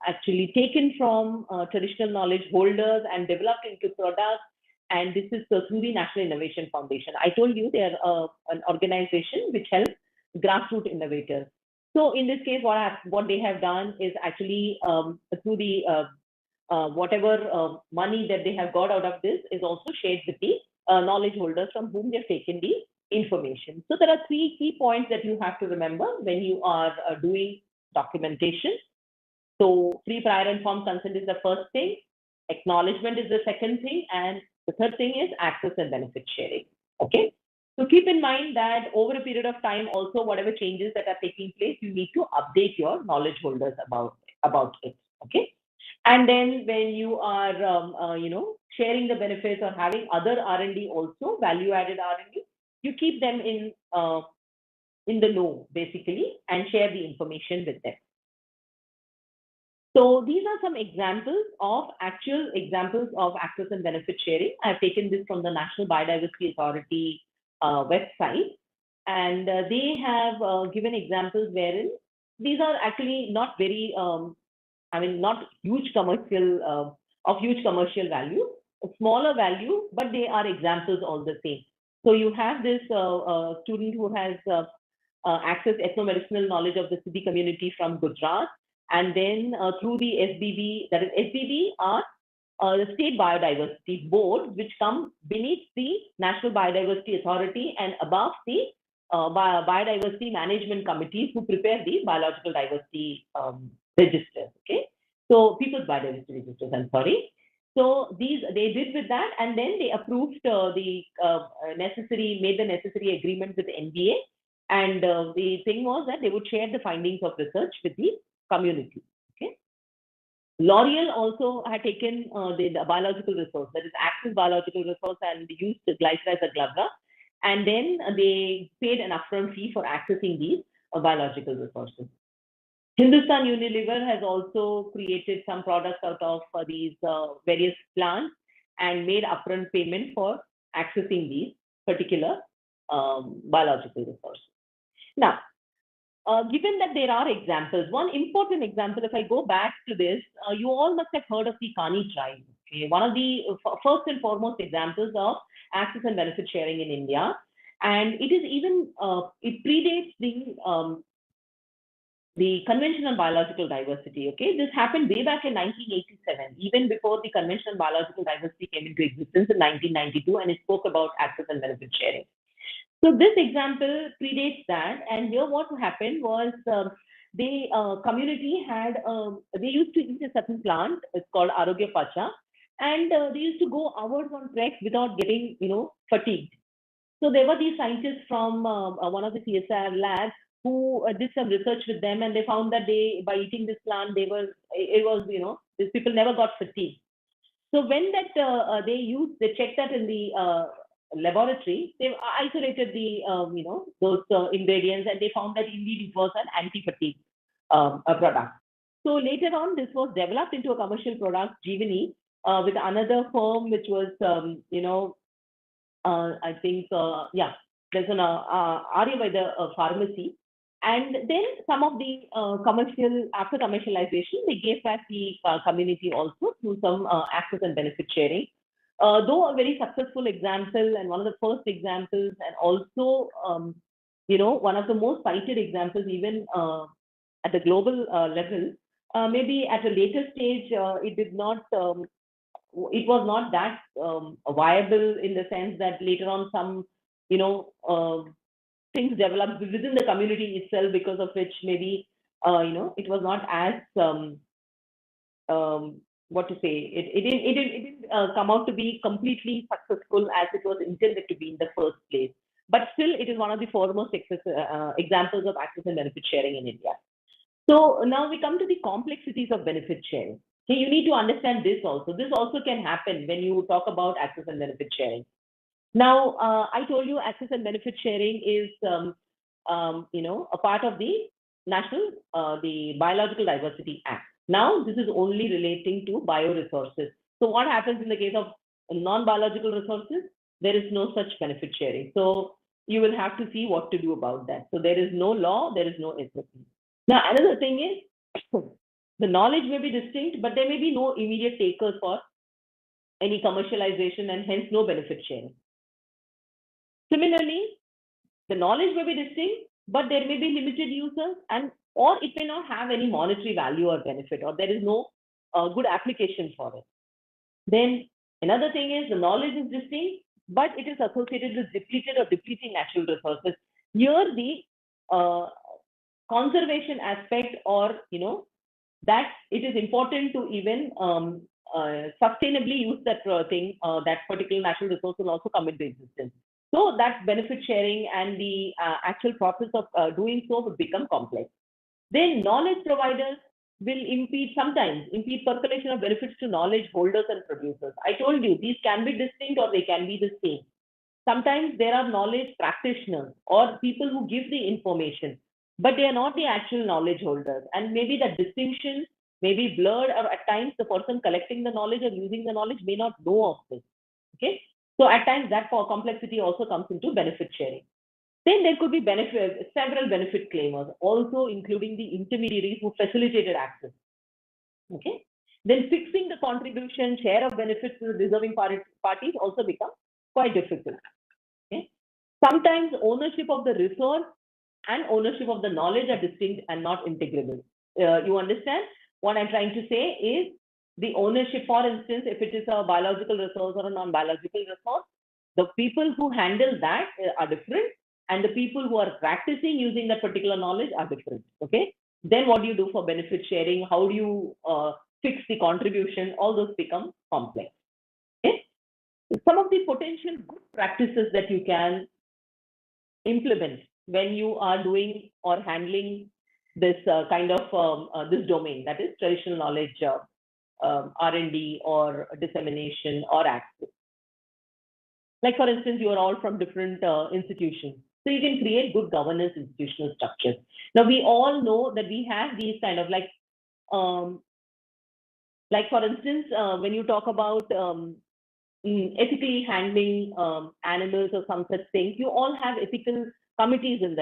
actually taken from traditional knowledge holders and developed into products. And this is through the National Innovation Foundation. I told you they are an organization which helps grassroots innovators. So in this case, what they have done is actually through the whatever money that they have got out of this is also shared with the knowledge holders from whom they've taken the information. So there are 3 key points that you have to remember when you are doing documentation. So free prior informed consent is the first thing, acknowledgement is the second thing, and the third thing is access and benefit sharing. Okay. So keep in mind that over a period of time, also whatever changes that are taking place, you need to update your knowledge holders about it. Okay. And then when you are, sharing the benefits or having other R&D also, value-added R&D, you keep them in the know, basically, and share the information with them. So these are some actual examples of access and benefit sharing. I've taken this from the National Biodiversity Authority website, and they have given examples wherein these are actually not very, not huge commercial, of huge commercial value, a smaller value, but they are examples all the same. So you have this student who has accessed ethno-medicinal knowledge of the Siddhi community from Gujarat, and then through the SBB, that is SBB are the state biodiversity boards, which come beneath the National Biodiversity Authority and above the biodiversity management committees who prepare the biological diversity registers. Okay, so people's biodiversity registers. I'm sorry. So these they did with that, and then they approved made the necessary agreement with the NBA. And the thing was that they would share the findings of research with the community. Okay. L'Oreal also had taken the biological resource, that is Access biological resource, and used glycyrrhiza glabra, and then they paid an upfront fee for accessing these biological resources. Hindustan Unilever has also created some products out of these various plants and made upfront payment for accessing these particular biological resources. Now, given that there are examples, one important example, if I go back to this, you all must have heard of the Kani tribe. Okay? One of the first and foremost examples of access and benefit sharing in India. And it is even, it predates the Convention on Biological Diversity. Okay, this happened way back in 1987, even before the Convention on Biological Diversity came into existence in 1992, and it spoke about access and benefit sharing. So this example predates that, and here what happened was the community had, they used to eat a certain plant, it's called Arogya Pacha, and they used to go hours on treks without getting, fatigued. So there were these scientists from one of the CSIR labs who did some research with them, and they found that by eating this plant, these people never got fatigued. So when that they checked that in the laboratory, they isolated the those ingredients, and they found that indeed it was an anti-fatigue product. So later on, this was developed into a commercial product, Jeevani, with another firm which was I think there's an Aryaveda pharmacy. And then some of the after commercialization, they gave back the community also through some access and benefit sharing. Though a very successful example and one of the first examples, and also, one of the most cited examples even at the global level, maybe at a later stage, it did not, it was not that viable in the sense that later on some, things developed within the community itself, because of which maybe it was not as what to say, it didn't come out to be completely successful as it was intended to be in the first place. But still, it is one of the foremost examples of access and benefit sharing in India. So now we come to the complexities of benefit sharing. So you need to understand this also. This also can happen when you talk about access and benefit sharing. Now, I told you access and benefit sharing is, a part of the the Biological Diversity Act. Now, this is only relating to bioresources. So what happens in the case of non-biological resources? There is no such benefit sharing. So you will have to see what to do about that. So there is no law, there is no SOP. Now, another thing is, the knowledge may be distinct, but there may be no immediate takers for any commercialization, and hence no benefit sharing. Similarly, the knowledge may be distinct, but there may be limited users, or it may not have any monetary value or benefit, or there is no good application for it. Then another thing is the knowledge is distinct, but it is associated with depleted or depleting natural resources. Here, the conservation aspect, or that it is important to even sustainably use that that particular natural resource will also come into existence. So that benefit sharing and the actual process of doing so would become complex. Then knowledge providers will sometimes impede percolation of benefits to knowledge holders and producers. I told you, these can be distinct or they can be the same. Sometimes there are knowledge practitioners or people who give the information, but they are not the actual knowledge holders. And maybe that distinction may be blurred, or at times the person collecting the knowledge or using the knowledge may not know of this. Okay, so at times that complexity also comes into benefit sharing. Then there could be several benefit claimers, also including the intermediaries who facilitated access. Okay, then fixing the contribution share of benefits to the deserving parties also become quite difficult. Okay, sometimes ownership of the resource and ownership of the knowledge are distinct and not integrable. You understand? What I'm trying to say is the ownership, for instance, if it is a biological resource or a non-biological resource, the people who handle that are different, and the people who are practicing using that particular knowledge are different. Okay. Then what do you do for benefit sharing? How do you fix the contribution? All those become complex. Okay. Some of the potential good practices that you can implement when you are doing or handling this kind of this domain, that is traditional knowledge, R&D or dissemination or access. Like for instance, you are all from different institutions, so you can create good governance institutional structures. Now we all know that we have these kind of like for instance, when you talk about ethically handling animals or some such things, you all have ethical committees in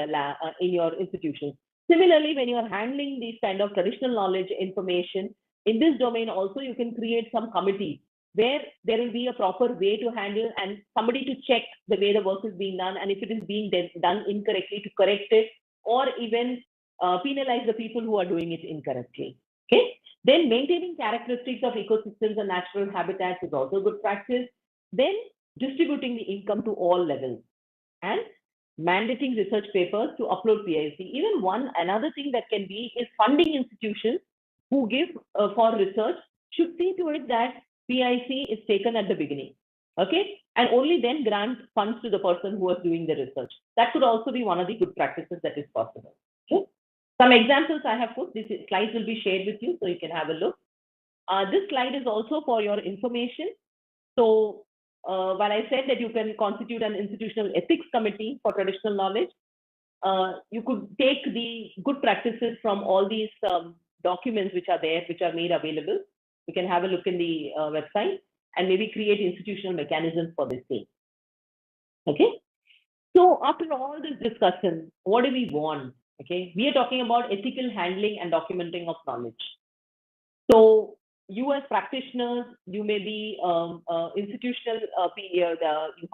in your institutions. Similarly, when you are handling these kind of traditional knowledge information in this domain, also you can create some committee where there will be a proper way to handle and somebody to check the way the work is being done, and if it is being done incorrectly, to correct it, or even penalize the people who are doing it incorrectly. Okay. Then maintaining characteristics of ecosystems and natural habitats is also good practice. Then distributing the income to all levels and mandating research papers to upload PIC. Even another thing that can be is funding institutions who give for research should see to it that PIC is taken at the beginning. Okay, and only then grant funds to the person who is doing the research. That could also be one of the good practices that is possible. Okay. Some examples I have put, these slides will be shared with you so you can have a look. This slide is also for your information. So while I said that you can constitute an institutional ethics committee for traditional knowledge, you could take the good practices from all these documents which are there, which are made available. You can have a look in the website and maybe create institutional mechanisms for this thing. Okay. So after all this discussion, what do we want? Okay, we are talking about ethical handling and documenting of knowledge. So you as practitioners, you may be institutional, you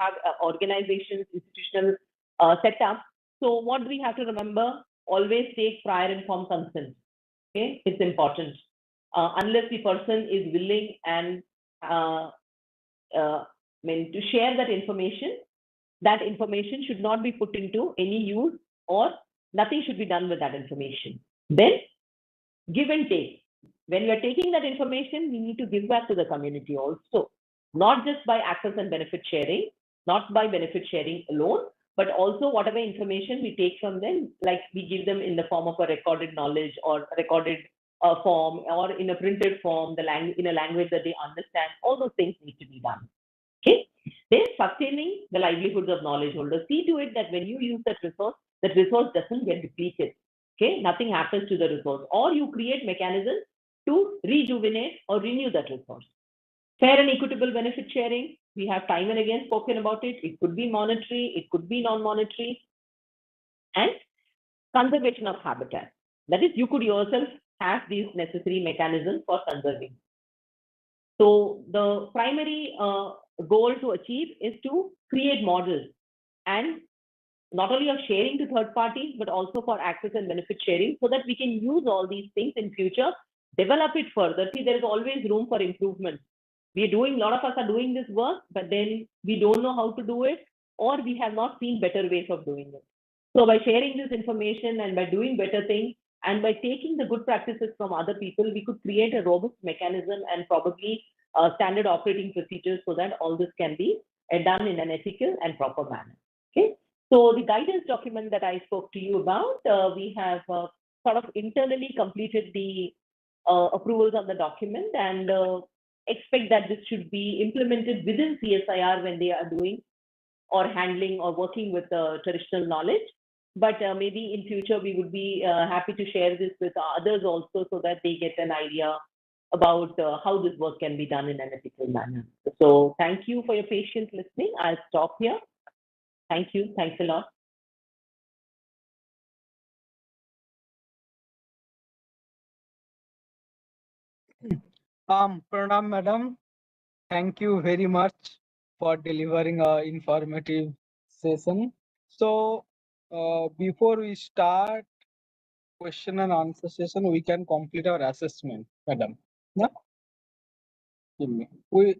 have organizations, institutional setup. So what do we have to remember? Always take prior informed consent. Okay, it's important. Unless the person is willing and to share that information should not be put into any use, or nothing should be done with that information. Then give and take. When we are taking that information, we need to give back to the community also, not just by access and benefit sharing, not by benefit sharing alone, but also whatever information we take from them, like we give them in the form of a recorded knowledge or recorded form, or in a printed form, in a language that they understand. All those things need to be done. Okay. Then sustaining the livelihoods of knowledge holders. See to it that when you use that resource doesn't get depleted. Okay, nothing happens to the resource, or you create mechanisms to rejuvenate or renew that resource. Fair and equitable benefit sharing. We have time and again spoken about it. It could be monetary, it could be non-monetary. And conservation of habitat. That is, you could yourself have these necessary mechanisms for conserving. So the primary goal to achieve is to create models, and not only of sharing to third parties, but also for access and benefit sharing, so that we can use all these things in future, develop it further. See, there is always room for improvement. A lot of us are doing this work, but then we don't know how to do it, or we have not seen better ways of doing it. So by sharing this information and by doing better things, and by taking the good practices from other people, we could create a robust mechanism and probably standard operating procedures so that all this can be done in an ethical and proper manner. Okay. So the guidance document that I spoke to you about, we have sort of internally completed the approvals of the document, and expect that this should be implemented within CSIR when they are doing or handling or working with traditional knowledge. but maybe in future we would be happy to share this with others also so that they get an idea about how this work can be done in an ethical manner. So thank you for your patient listening. I'll stop here. Thank you. Thanks a lot. Pranam madam, thank you very much for delivering a informative session. So before we start question and answer session, we can complete our assessment, madam. Yeah, give me. We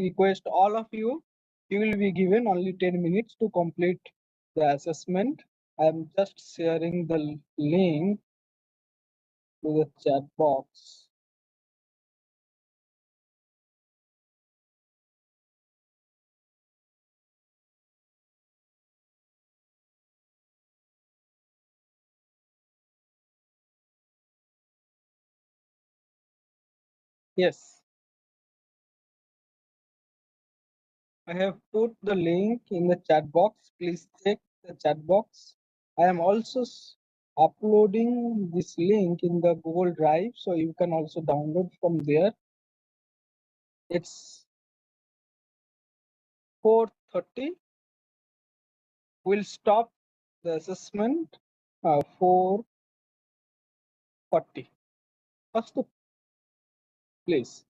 request all of you. You will be given only 10 minutes to complete the assessment. I'm just sharing the link to the chat box. Yes, I have put the link in the chat box. Please check the chat box. I am also uploading this link in the Google Drive, so you can also download from there. It's 4:30. We'll stop the assessment 4:40. First, please.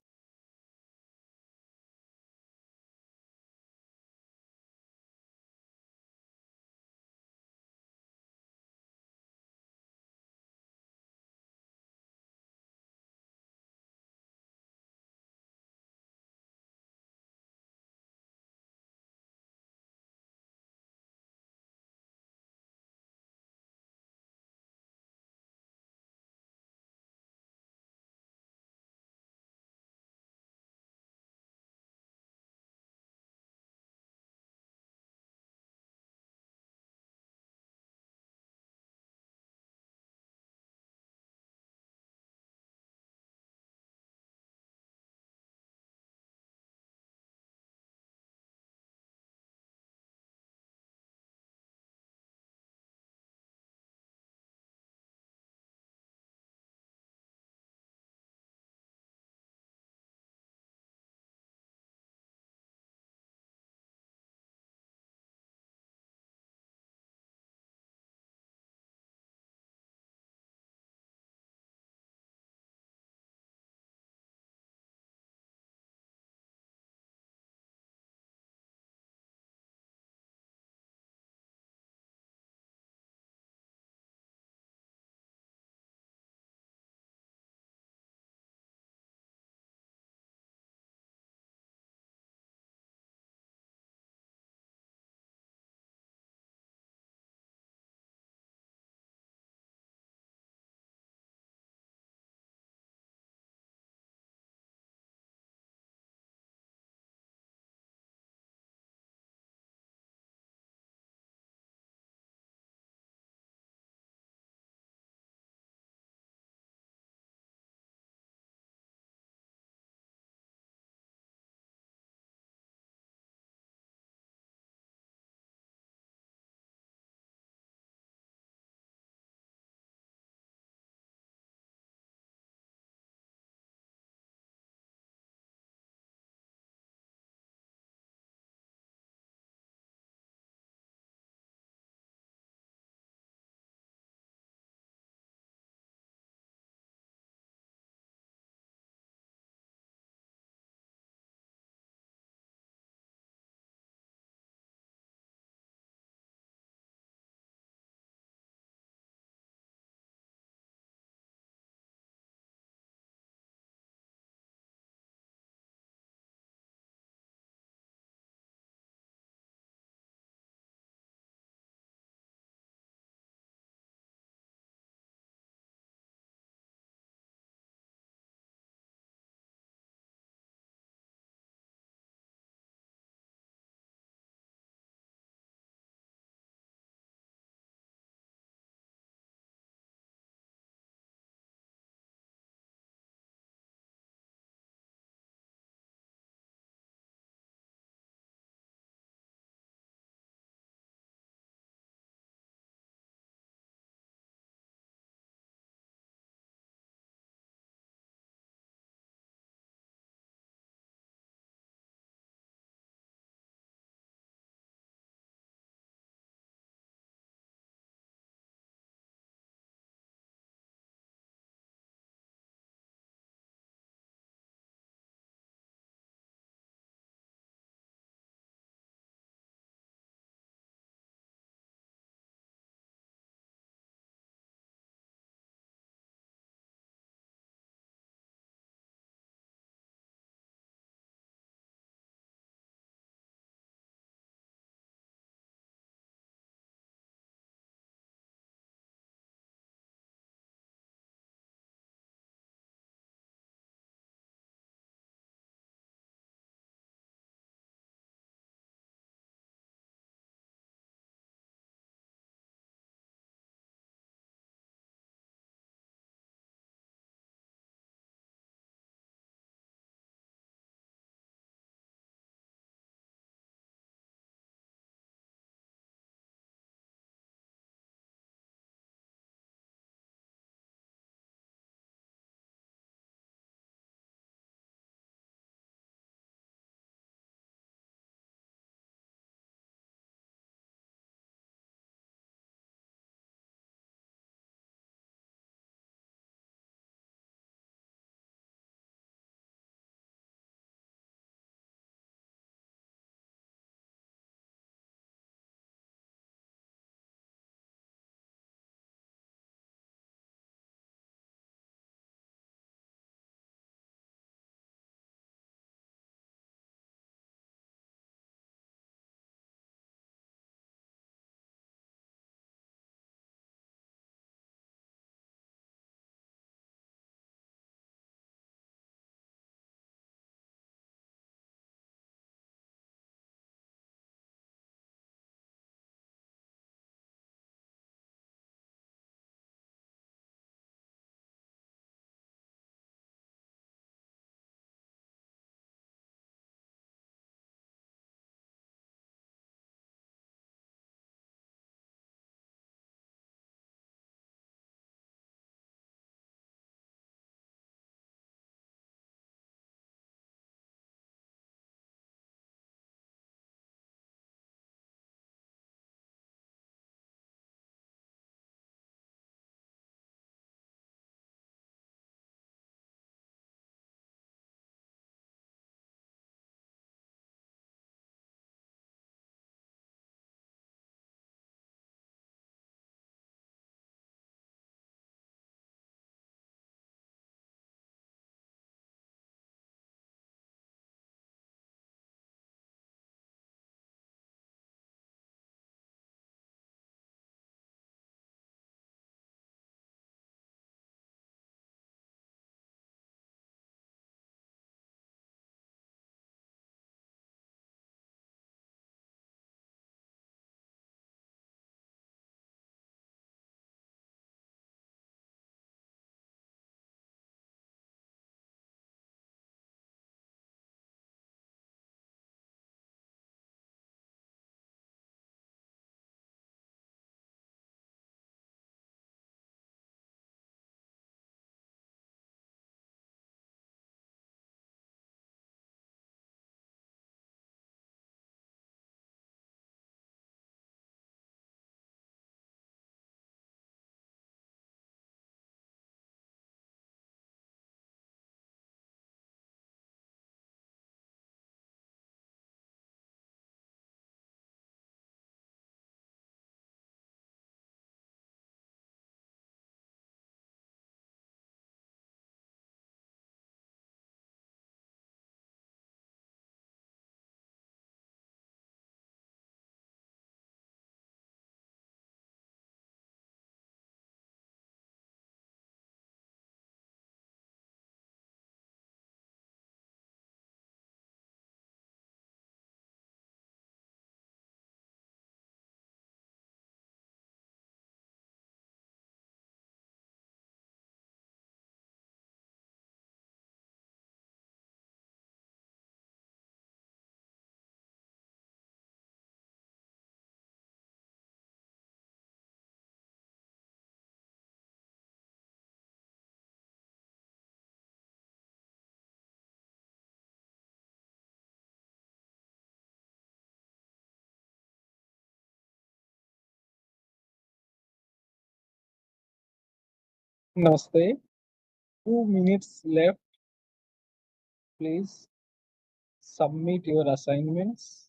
Namaste. 2 minutes left. Please submit your assignments.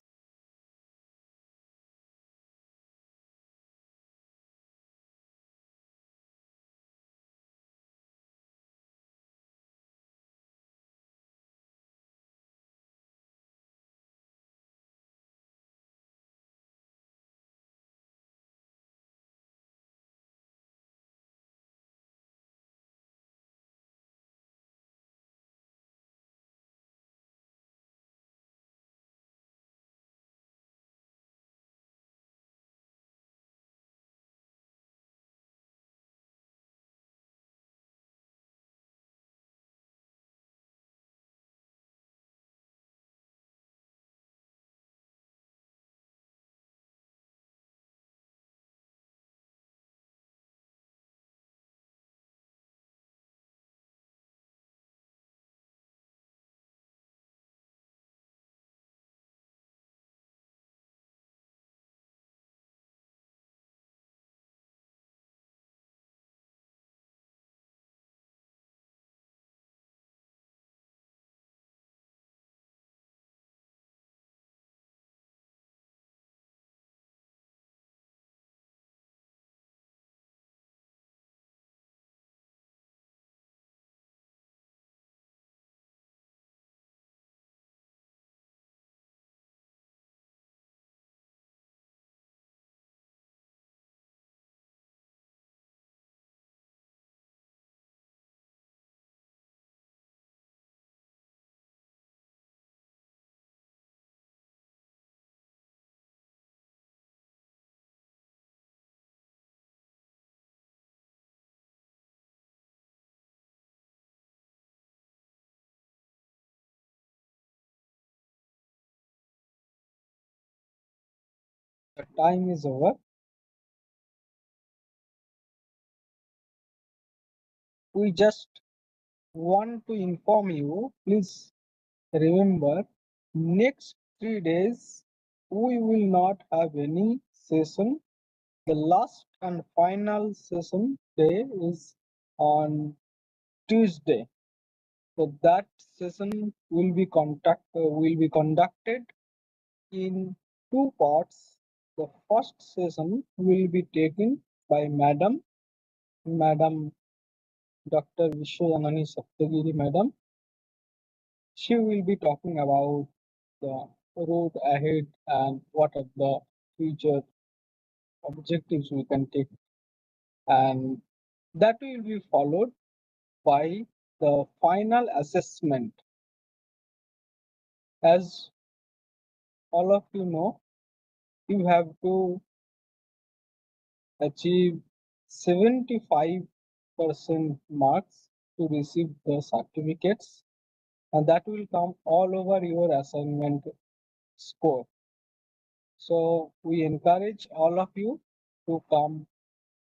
The time is over. We just want to inform you, please remember, next 3 days we will not have any session. The last and final session day is on Tuesday. So that session will be conducted in two parts. The first session will be taken by Madam Dr. Vishwajanani Saptagiri Madam. She will be talking about the road ahead and what are the future objectives we can take. And that will be followed by the final assessment. As all of you know, you have to achieve 75% marks to receive the certificates, and that will come all over your assignment score. So we encourage all of you to come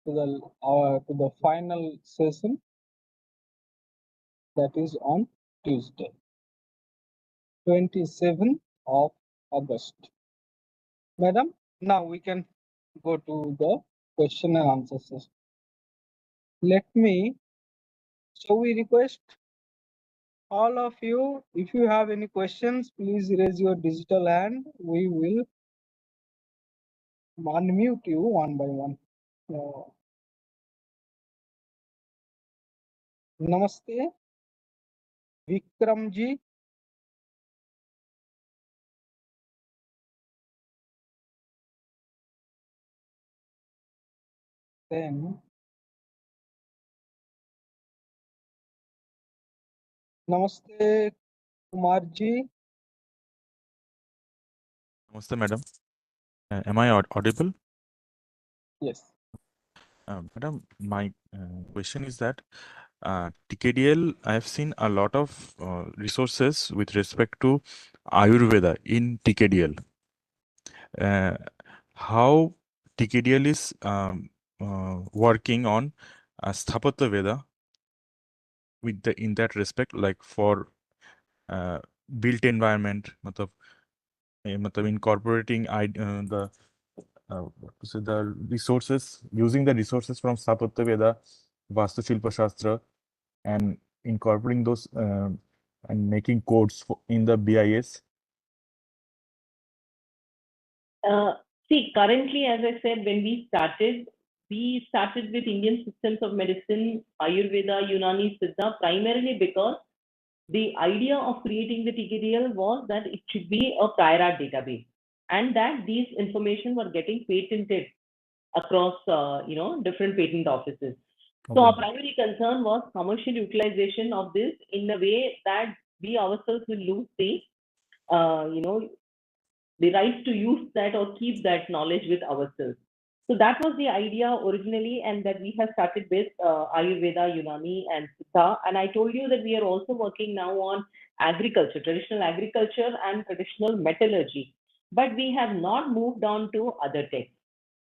to the final session, that is on Tuesday, 27th of August. Madam, now we can go to the question and answer session. So we request all of you, if you have any questions, please raise your digital hand. We will unmute you one by one. Namaste, Vikram ji. Then Namaste, Kumar ji. Namaste, madam. Am I audible? Yes. Madam, my question is that TKDL, I have seen a lot of resources with respect to Ayurveda in TKDL. How TKDL is working on Sthapatya Veda in that respect, like for built environment, matlab incorporating the resources, using the resources from Sthapatya Veda Vastu Shilpa Shastra and incorporating those and making codes in the BIS? See, currently, as I said, when we started with Indian systems of medicine, Ayurveda, Unani, Siddha, primarily because the idea of creating the TKDL was that it should be a prior art database, and that these information were getting patented across, different patent offices. So our primary concern was commercial utilization of this in a way that we ourselves will lose the right to use that or keep that knowledge with ourselves. So that was the idea originally, and that we have started with Ayurveda, Unani, and Siddha. And I told you that we are also working now on agriculture, traditional agriculture and traditional metallurgy. But we have not moved on to other texts.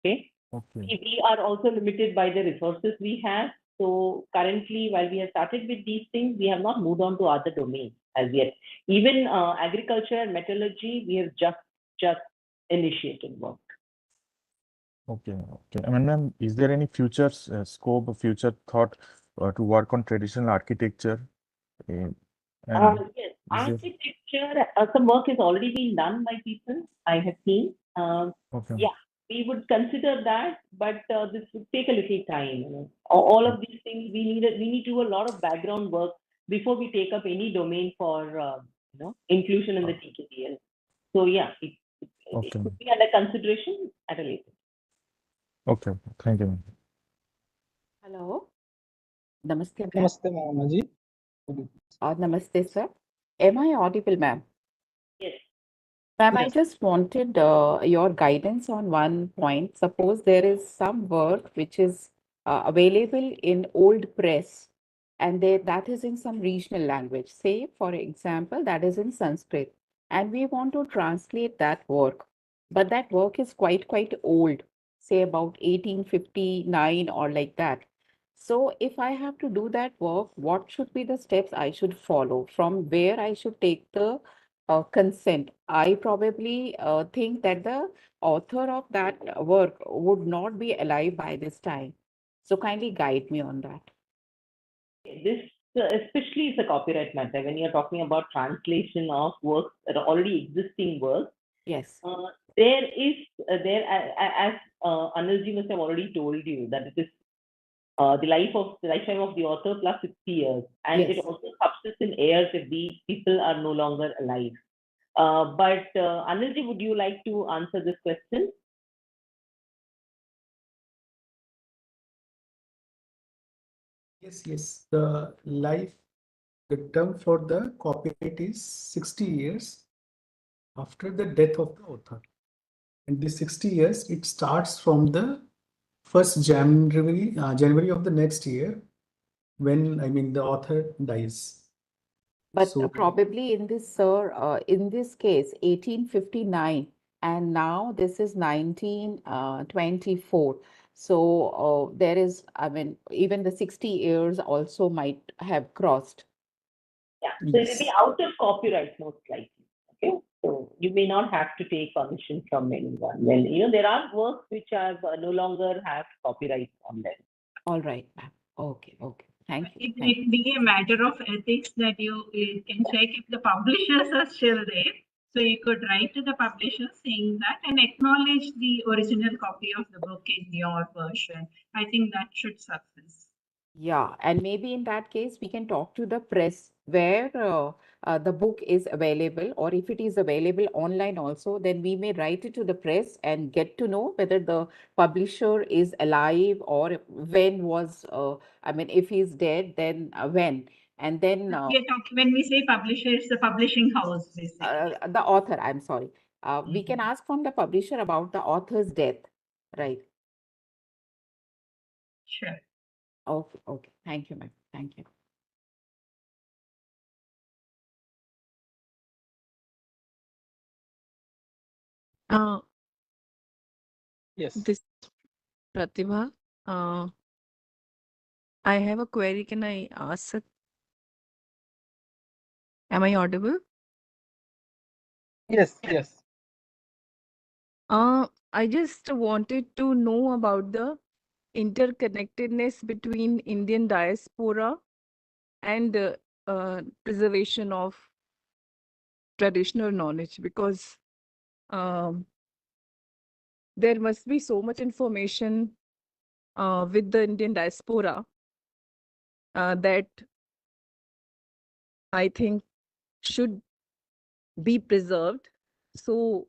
Okay. We are also limited by the resources we have. So currently, while we have started with these things, we have not moved on to other domains as yet. Even agriculture and metallurgy, we have just initiated work. Okay. I mean, ma'am, is there any future scope or future thought to work on traditional architecture? Yes, architecture, some work has already been done by people I have seen. Yeah, we would consider that, but this would take a little time. All of these things we need to do a lot of background work before we take up any domain for inclusion in the TKDL. So yeah, it could be under consideration at a later. Okay, thank you. Hello. Namaste, ma'am. Namaste, Mama ji. Namaste, sir. Am I audible, ma'am? Yes. Ma'am, I just wanted your guidance on one point. Suppose there is some work which is available in old press and that is in some regional language. Say, for example, that is in Sanskrit, and we want to translate that work, but that work is quite old, say about 1859 or like that. So if I have to do that work, what should be the steps I should follow? From where I should take the consent? I probably think that the author of that work would not be alive by this time. So kindly guide me on that. This especially is a copyright matter when you're talking about translation of works that are already existing works. Yes. There is as Anilji must have already told you that it is the lifetime of the author plus 60 years, and it also subsists in heirs if these people are no longer alive. But Anilji, would you like to answer this question? Yes. The term for the copyright is 60 years after the death of the author. And the 60 years, it starts from the 1st January of the next year, when the author dies. But So probably in this, sir, in this case, 1859, and now this is 1924. So there is, even the 60 years also might have crossed. Yeah, so it will be out of copyright most likely. Okay, so you may not have to take permission from anyone. Well, there are works which are no longer have copyright on them. All right, ma'am. Okay. Thank you. It may be a matter of ethics that you can check if the publishers are still there. So you could write to the publisher saying that and acknowledge the original copy of the book in your version. I think that should suffice. Yeah, and maybe in that case, we can talk to the press where the book is available, or if it is available online also, then we may write it to the press and get to know whether the publisher is alive or when was, if he's dead, then when. And then when we say publisher, it's the publishing house, basically. The author, I'm sorry. We can ask from the publisher about the author's death, right? Sure. Okay. Thank you, ma'am. Thank you. Yes. This Pratibha. I have a query. Can I ask it? Am I audible? Yes. I just wanted to know about the interconnectedness between Indian diaspora and preservation of traditional knowledge, because there must be so much information with the Indian diaspora that I think should be preserved. So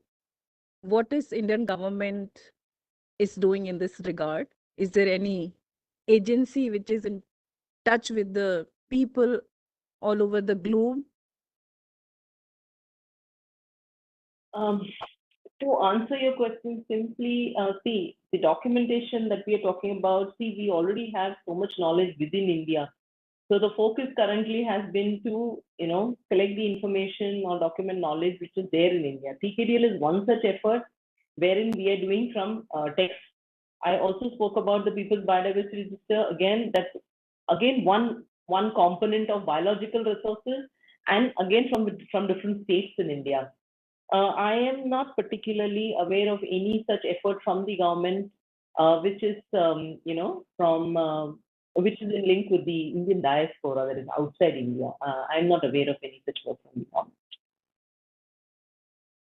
what is Indian government is doing in this regard? Is there any agency which is in touch with the people all over the globe? To answer your question simply, see, the documentation that we are talking about, see, we already have so much knowledge within India. So the focus currently has been to, collect the information or document knowledge which is there in India. TKDL is one such effort wherein we are doing from text. I also spoke about the People's Biodiversity Register. Again, that's again one component of biological resources, and again from different states in India. I am not particularly aware of any such effort from the government, which is, which is in link with the Indian diaspora that is outside India. I'm not aware of any such work from the government.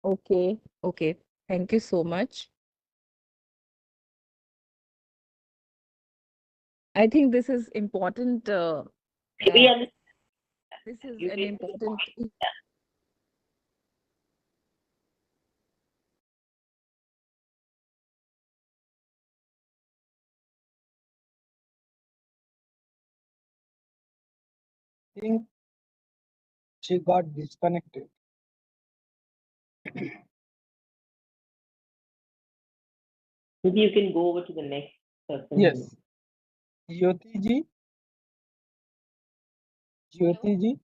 Okay, okay. Thank you so much. I think this is important. This is an important. I think she got disconnected. Maybe you can go over to the next person. Yes. Jyoti ji. Jyoti ji.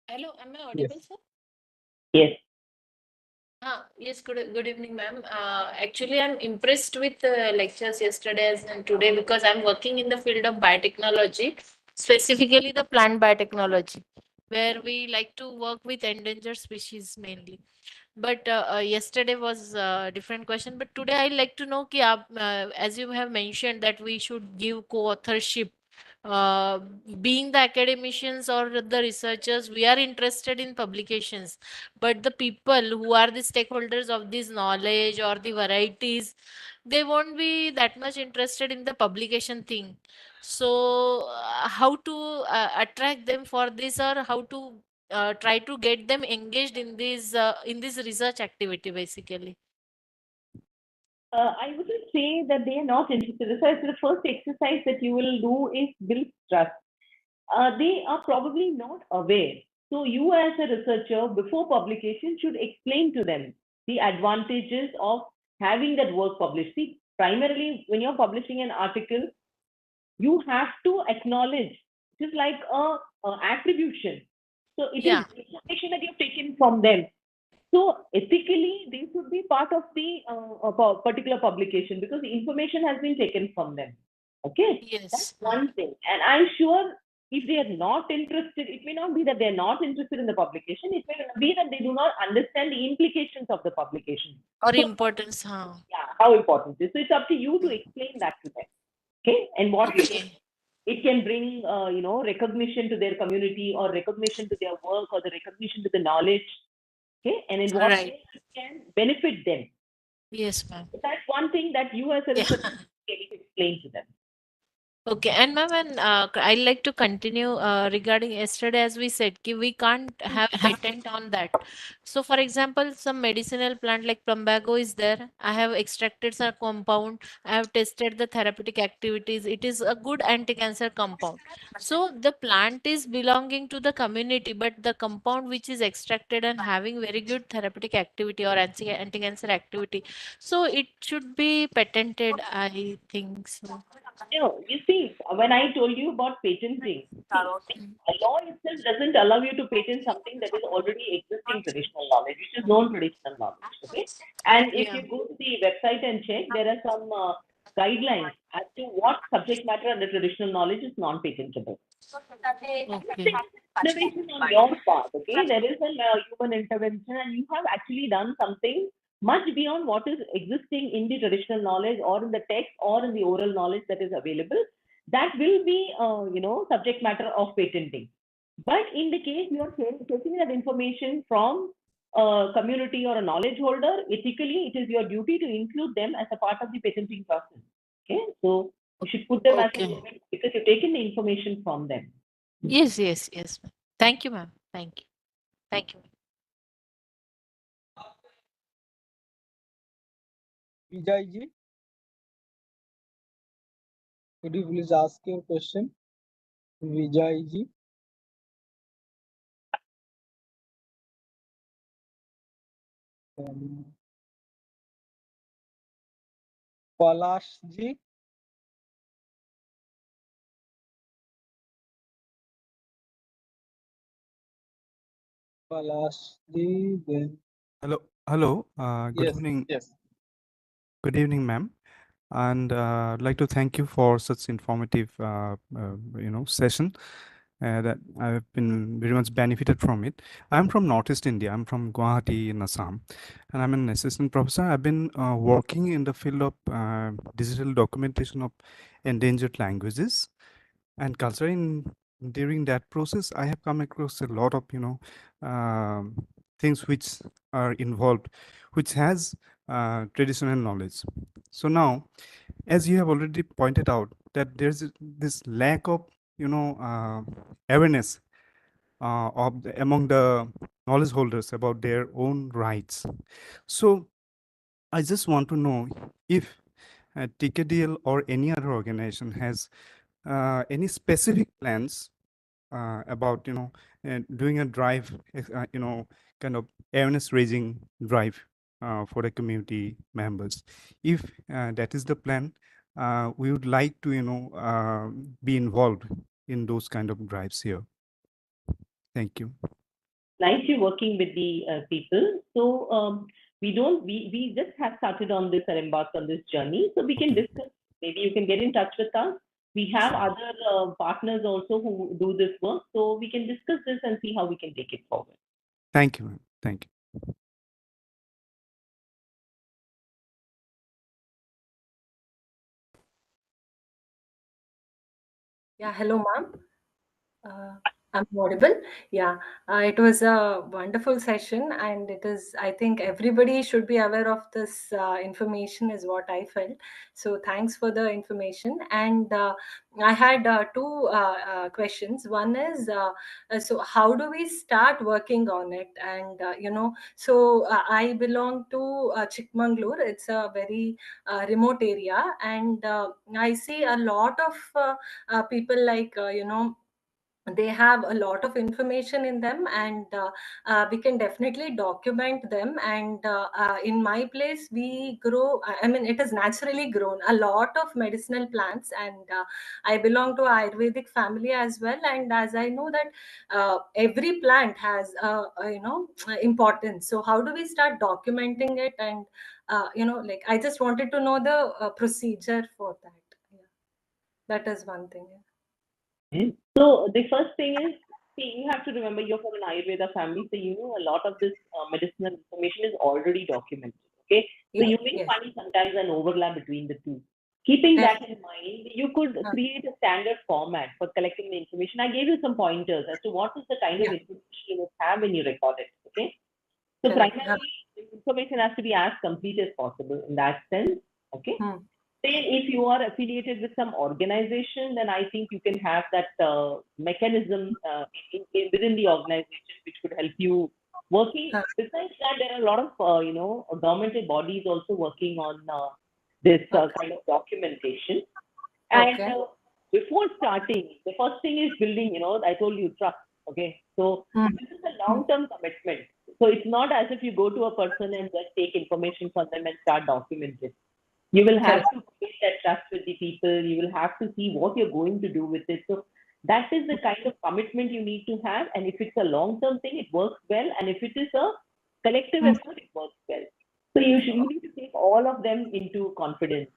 Hello, am I audible, Yes. sir? Yes. Yes, good evening, ma'am. Actually, I'm impressed with the lectures yesterday and today because I'm working in the field of biotechnology, specifically the plant biotechnology, where we like to work with endangered species mainly. But yesterday was a different question. But today I like to know, as you have mentioned, that we should give co-authorship. Uh, Being the academicians or the researchers, we are interested in publications, but the people who are the stakeholders of this knowledge or the varieties, they won't be that much interested in the publication thing. So, how to attract them for this, or how to try to get them engaged in this research activity basically? I wouldn't say that they are not interested. So the first exercise that you will do is build trust. They are probably not aware. So you as a researcher, before publication, should explain to them the advantages of having that work published. See, primarily when you're publishing an article, you have to acknowledge, just like a attribution. So it is information that you've taken from them. So ethically, they should be part of the particular publication because the information has been taken from them. Okay, Yes. that's one thing. And I'm sure if they are not interested, it may not be that they're not interested in the publication. It may be that they do not understand the implications of the publication. Or So, importance, huh? yeah, how important it is. So it's up to you to explain that to them. Okay, and what it can bring, recognition to their community or recognition to their work or the recognition to the knowledge. Okay, and in what way it can benefit them. Yes, ma'am. So that's one thing that you as a researcher can explain to them. Okay, and ma'am, and I'd like to continue regarding yesterday, as we said, we can't have patent on that. So, for example, some medicinal plant like plumbago is there. I have extracted some compound. I have tested the therapeutic activities. It is a good anti-cancer compound. So, the plant is belonging to the community, but the compound which is extracted and having very good therapeutic activity or anti-cancer activity, so it should be patented, I think so. You see, when I told you about patenting, the law itself doesn't allow you to patent something that is already existing traditional knowledge, which is known traditional knowledge. Okay, and if you go to the website and check, there are some guidelines as to what subject matter under traditional knowledge is non-patentable. Okay. Innovation on your part, okay? There is a human intervention, and you have actually done something much beyond what is existing in the traditional knowledge or in the text or in the oral knowledge that is available. That will be, subject matter of patenting. But in the case you are taking that information from a community or a knowledge holder, ethically, it is your duty to include them as a part of the patenting process. Okay, so you should put them as a Okay. because you've taken the information from them. Yes, yes, yes, ma'am. Thank you, ma'am. Thank you. Thank you. Vijay ji, could you please ask your question? Vijay ji. Palash ji. Palash ji, then Hello. Good yes, evening. yes. Good evening, ma'am. And I'd like to thank you for such informative, session that I've been very much benefited from it. I'm from Northeast India. I'm from Guwahati in Assam, and I'm an assistant professor. I've been working in the field of digital documentation of endangered languages and culture. During that process, I have come across a lot of, things which are involved, which has traditional knowledge. So now, as you have already pointed out, that there's this lack of, awareness among the knowledge holders about their own rights. So I just want to know if TKDL or any other organization has any specific plans about doing a drive, kind of awareness raising drive for the community members. If that is the plan, we would like to be involved in those kind of drives here. Thank you. Nice you working with the people. So we just have started on this or embarked on this journey. So we can Okay. discuss. Maybe you can get in touch with us. We have Sure. other partners also who do this work. So we can discuss this and see how we can take it forward. Thank you, ma'am. Thank you. Yeah, hello, ma'am. I'm audible. Yeah, it was a wonderful session, and it is, I think everybody should be aware of this information, is what I felt. So, thanks for the information. And I had two questions. One is, so how do we start working on it? And, I belong to Chikmagalur, it's a very remote area, and I see a lot of people like, they have a lot of information in them, and we can definitely document them. And in my place we grow, I mean, it is naturally grown a lot of medicinal plants, and I belong to Ayurvedic family as well. And as I know that every plant has importance, so how do we start documenting it? And like, I just wanted to know the procedure for that. Yeah, that is one thing. So the first thing is, see, you have to remember you're from an Ayurveda family, so you know a lot of this medicinal information is already documented. Okay, so Yes, you may yes. find sometimes an overlap between the two. Keeping Yes. that in mind, you could create a standard format for collecting the information. I gave you some pointers as to what is the kind of Yeah. information you must have when you record it. Okay, so Correct. primarily the information has to be as complete as possible in that sense. Okay. Say if you are affiliated with some organization, then I think you can have that mechanism within the organization which could help you working. Besides that, there are a lot of governmental bodies also working on this kind of documentation. And Okay. before starting, the first thing is building. I told you trust. Okay, so this is a long-term commitment. So it's not as if you go to a person and just take information from them and start documenting. You will have Correct. to create that trust with the people. You will have to see what you're going to do with it. So that is the kind of commitment you need to have. And if it's a long-term thing, it works well. And if it is a collective effort, it works well. So you need to take all of them into confidence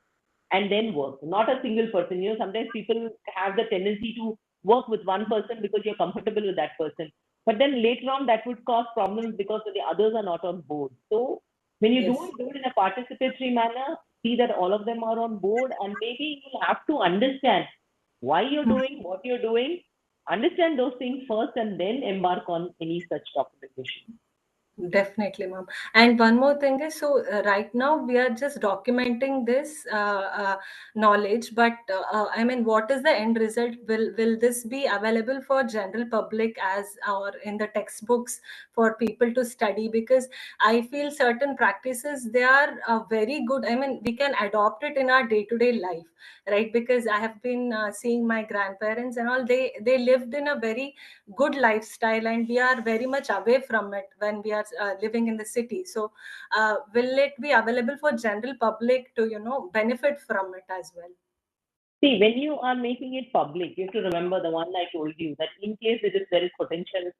and then work, not a single person. Sometimes people have the tendency to work with one person because you're comfortable with that person. But then later on, that would cause problems because the others are not on board. So When you Yes. do it in a participatory manner, see that all of them are on board, and maybe you'll have to understand why you're doing what you're doing, understand those things first, and then embark on any such documentation. Definitely, ma'am. And one more thing is, so right now we are just documenting this knowledge, but I mean, what is the end result? Will this be available for general public as or in the textbooks for people to study? Because I feel certain practices, they are very good. I mean, we can adopt it in our day-to-day life, right? Because I have been seeing my grandparents and all. They lived in a very good lifestyle, and we are very much away from it when we are living in the city. So will it be available for general public to benefit from it as well? See, when you are making it public, you have to remember the one I told you, that in case there is potential,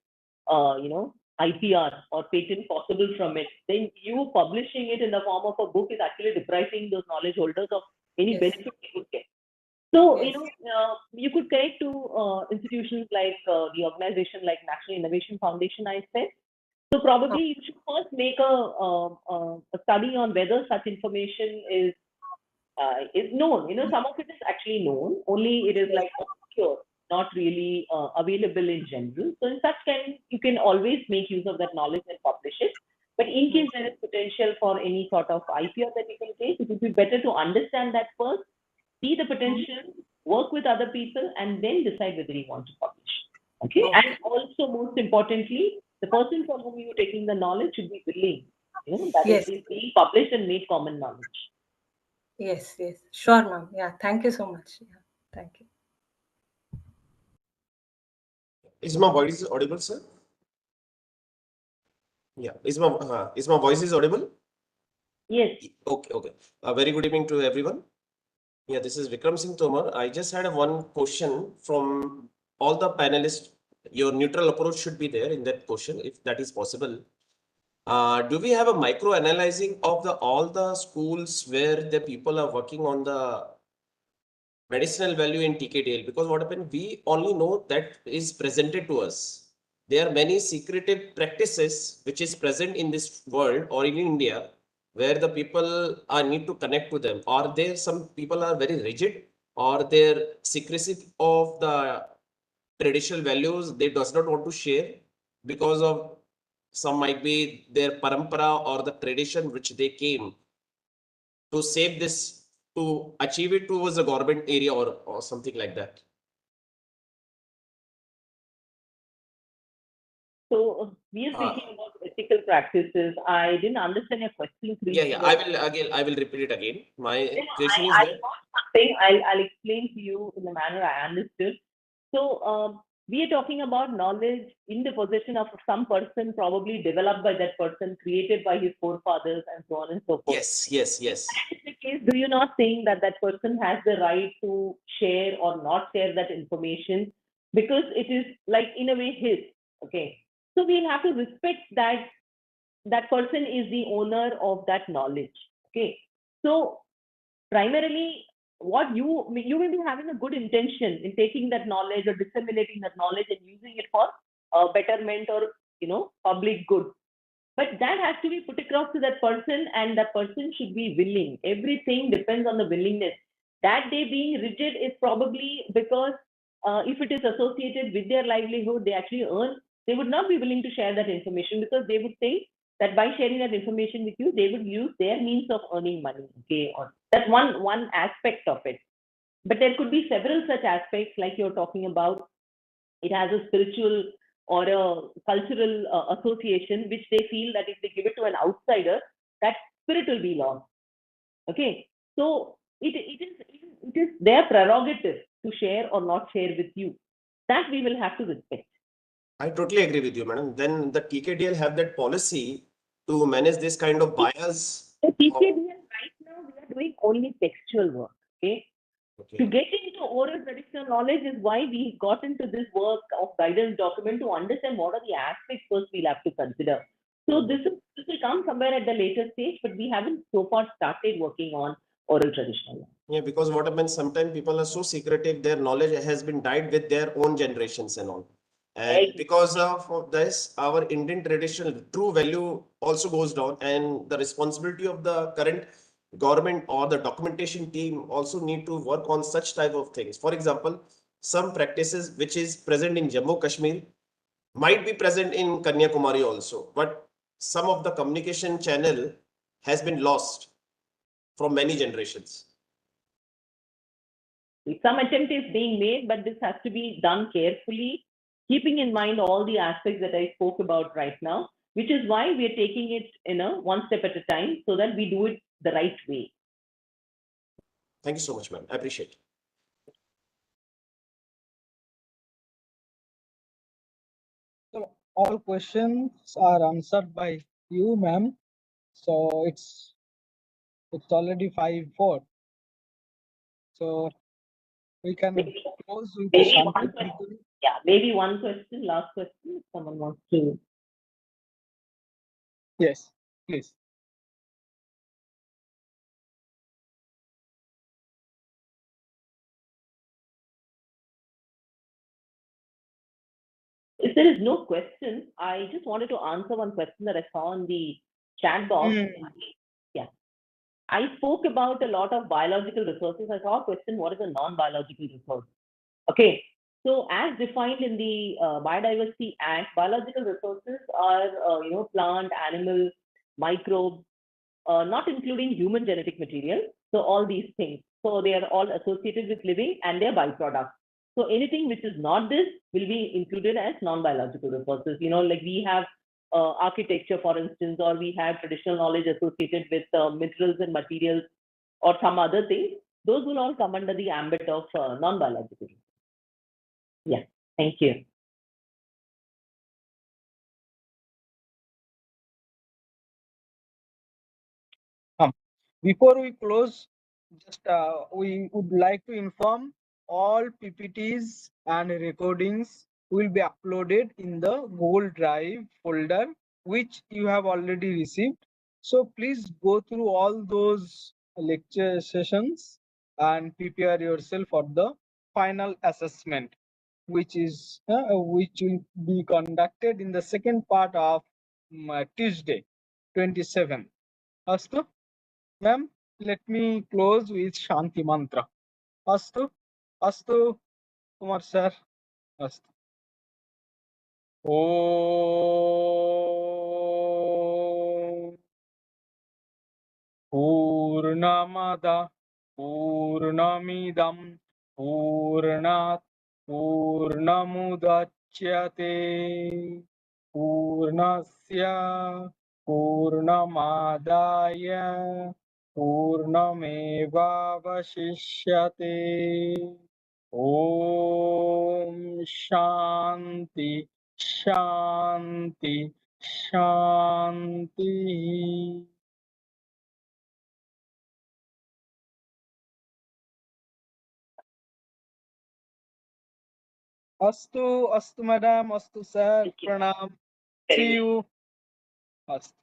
IPR or patent possible from it, then you publishing it in the form of a book is actually depriving those knowledge holders of any Yes. benefit they would get. So, Yes. you could connect to institutions like the organization like National Innovation Foundation, I said. So probably you should first make a study on whether such information is known. Some of it is actually known, only it is like obscure, not really available in general. So in such case, you can always make use of that knowledge and publish it. But in case there is potential for any sort of IPR that you can take, it would be better to understand that first, see the potential, work with other people, and then decide whether you want to publish. Okay? And also, most importantly, the person from whom you're taking the knowledge should be willing, that Yes. it is being published and made common knowledge. Yes, sure, ma'am. Yeah, thank you so much. Yeah, thank you. Is my voice audible, sir? Yeah, is my voice is audible? Yes. Okay. Very good evening to everyone. Yeah, this is Vikram Singh Tomar. I just had one question from all the panelists. Your neutral approach should be there in that question, if that is possible. Do we have a micro analyzing of all the schools where the people are working on the medicinal value in TKDL? Because what happened, we only know that is presented to us. There are many secretive practices which is present in this world or in India, where the people need to connect to them. Or there some people are very rigid, or their secrecy of the traditional values they does not want to share because of some might be their parampara or the tradition which they came to save this, to achieve it towards the government area or something like that. So we are speaking about ethical practices. I didn't understand your question. Yeah. I will repeat it again. My question is that I'll explain to you in the manner I understood. So we are talking about knowledge in the possession of some person, probably developed by that person, created by his forefathers, and so on and so forth. Yes. In the case, do you not think that person has the right to share or not share that information because it is like in a way his? Okay. So we'll have to respect that person is the owner of that knowledge. Okay. So primarily, what you may be having a good intention in taking that knowledge or disseminating that knowledge and using it for betterment or public good. But that has to be put across to that person, and that person should be willing. Everything depends on the willingness. That they being rigid is probably because if it is associated with their livelihood, they actually earn, they would not be willing to share that information because they would think that by sharing that information with you, they would use their means of earning money. Okay, or that's one aspect of it. But there could be several such aspects like you're talking about. It has a spiritual or a cultural association, which they feel that if they give it to an outsider, that spirit will be lost. Okay, so it is their prerogative to share or not share with you. That we will have to respect. I totally agree with you, madam. Then the TKDL have that policy to manage this kind of bias. The TKDL right now we are doing only textual work. Okay. To get into oral traditional knowledge is why we got into this work of guidance document to understand what are the aspects first we'll have to consider. So this will come somewhere at the later stage, but we haven't so far started working on oral traditional. Yeah, because what happens sometimes people are so secretive, their knowledge has been died with their own generations and all. And because of this, our Indian traditional true value also goes down, and the responsibility of the current government or the documentation team also need to work on such type of things. For example, some practices which is present in Jammu Kashmir might be present in Kanyakumari also, but some of the communication channel has been lost from many generations. Some attempt is being made, but this has to be done carefully, keeping in mind all the aspects that I spoke about right now, which is why we are taking it, one step at a time so that we do it the right way. Thank you so much, ma'am. I appreciate it. So all questions are answered by you, ma'am. So it's already 5:04. So we can close with Maybe Shanti. one question. Yeah, maybe one question, last question, if someone wants to. Yes, please. If there is no question, I just wanted to answer one question that I saw in the chat box. Yeah. I spoke about a lot of biological resources. I saw a question, what is a non-biological resource? Okay. So as defined in the Biodiversity Act, biological resources are, plant, animal, microbes, not including human genetic material. So all these things. So they are all associated with living and their byproducts. So anything which is not this will be included as non-biological resources. Like we have architecture, for instance, or we have traditional knowledge associated with minerals and materials or some other things. Those will all come under the ambit of non-biological. Yeah, thank you. Before we close, just we would like to inform all PPTs and recordings will be uploaded in the Google Drive folder, which you have already received. So please go through all those lecture sessions and prepare yourself for the final assessment, which will be conducted in the second part of Tuesday, 27th. Astu? Ma'am, let me close with Shanti Mantra. Astu, Astu, Kumar sir, Astu. Om Purnamada Purnamidam Purnat Purnamudachyate Purnasya Purnamadaya Purnamevavashishyate. Om Shanti Shanti Shanti. Astu, Astu madam, Astu sir, Pranam. See you. Astu.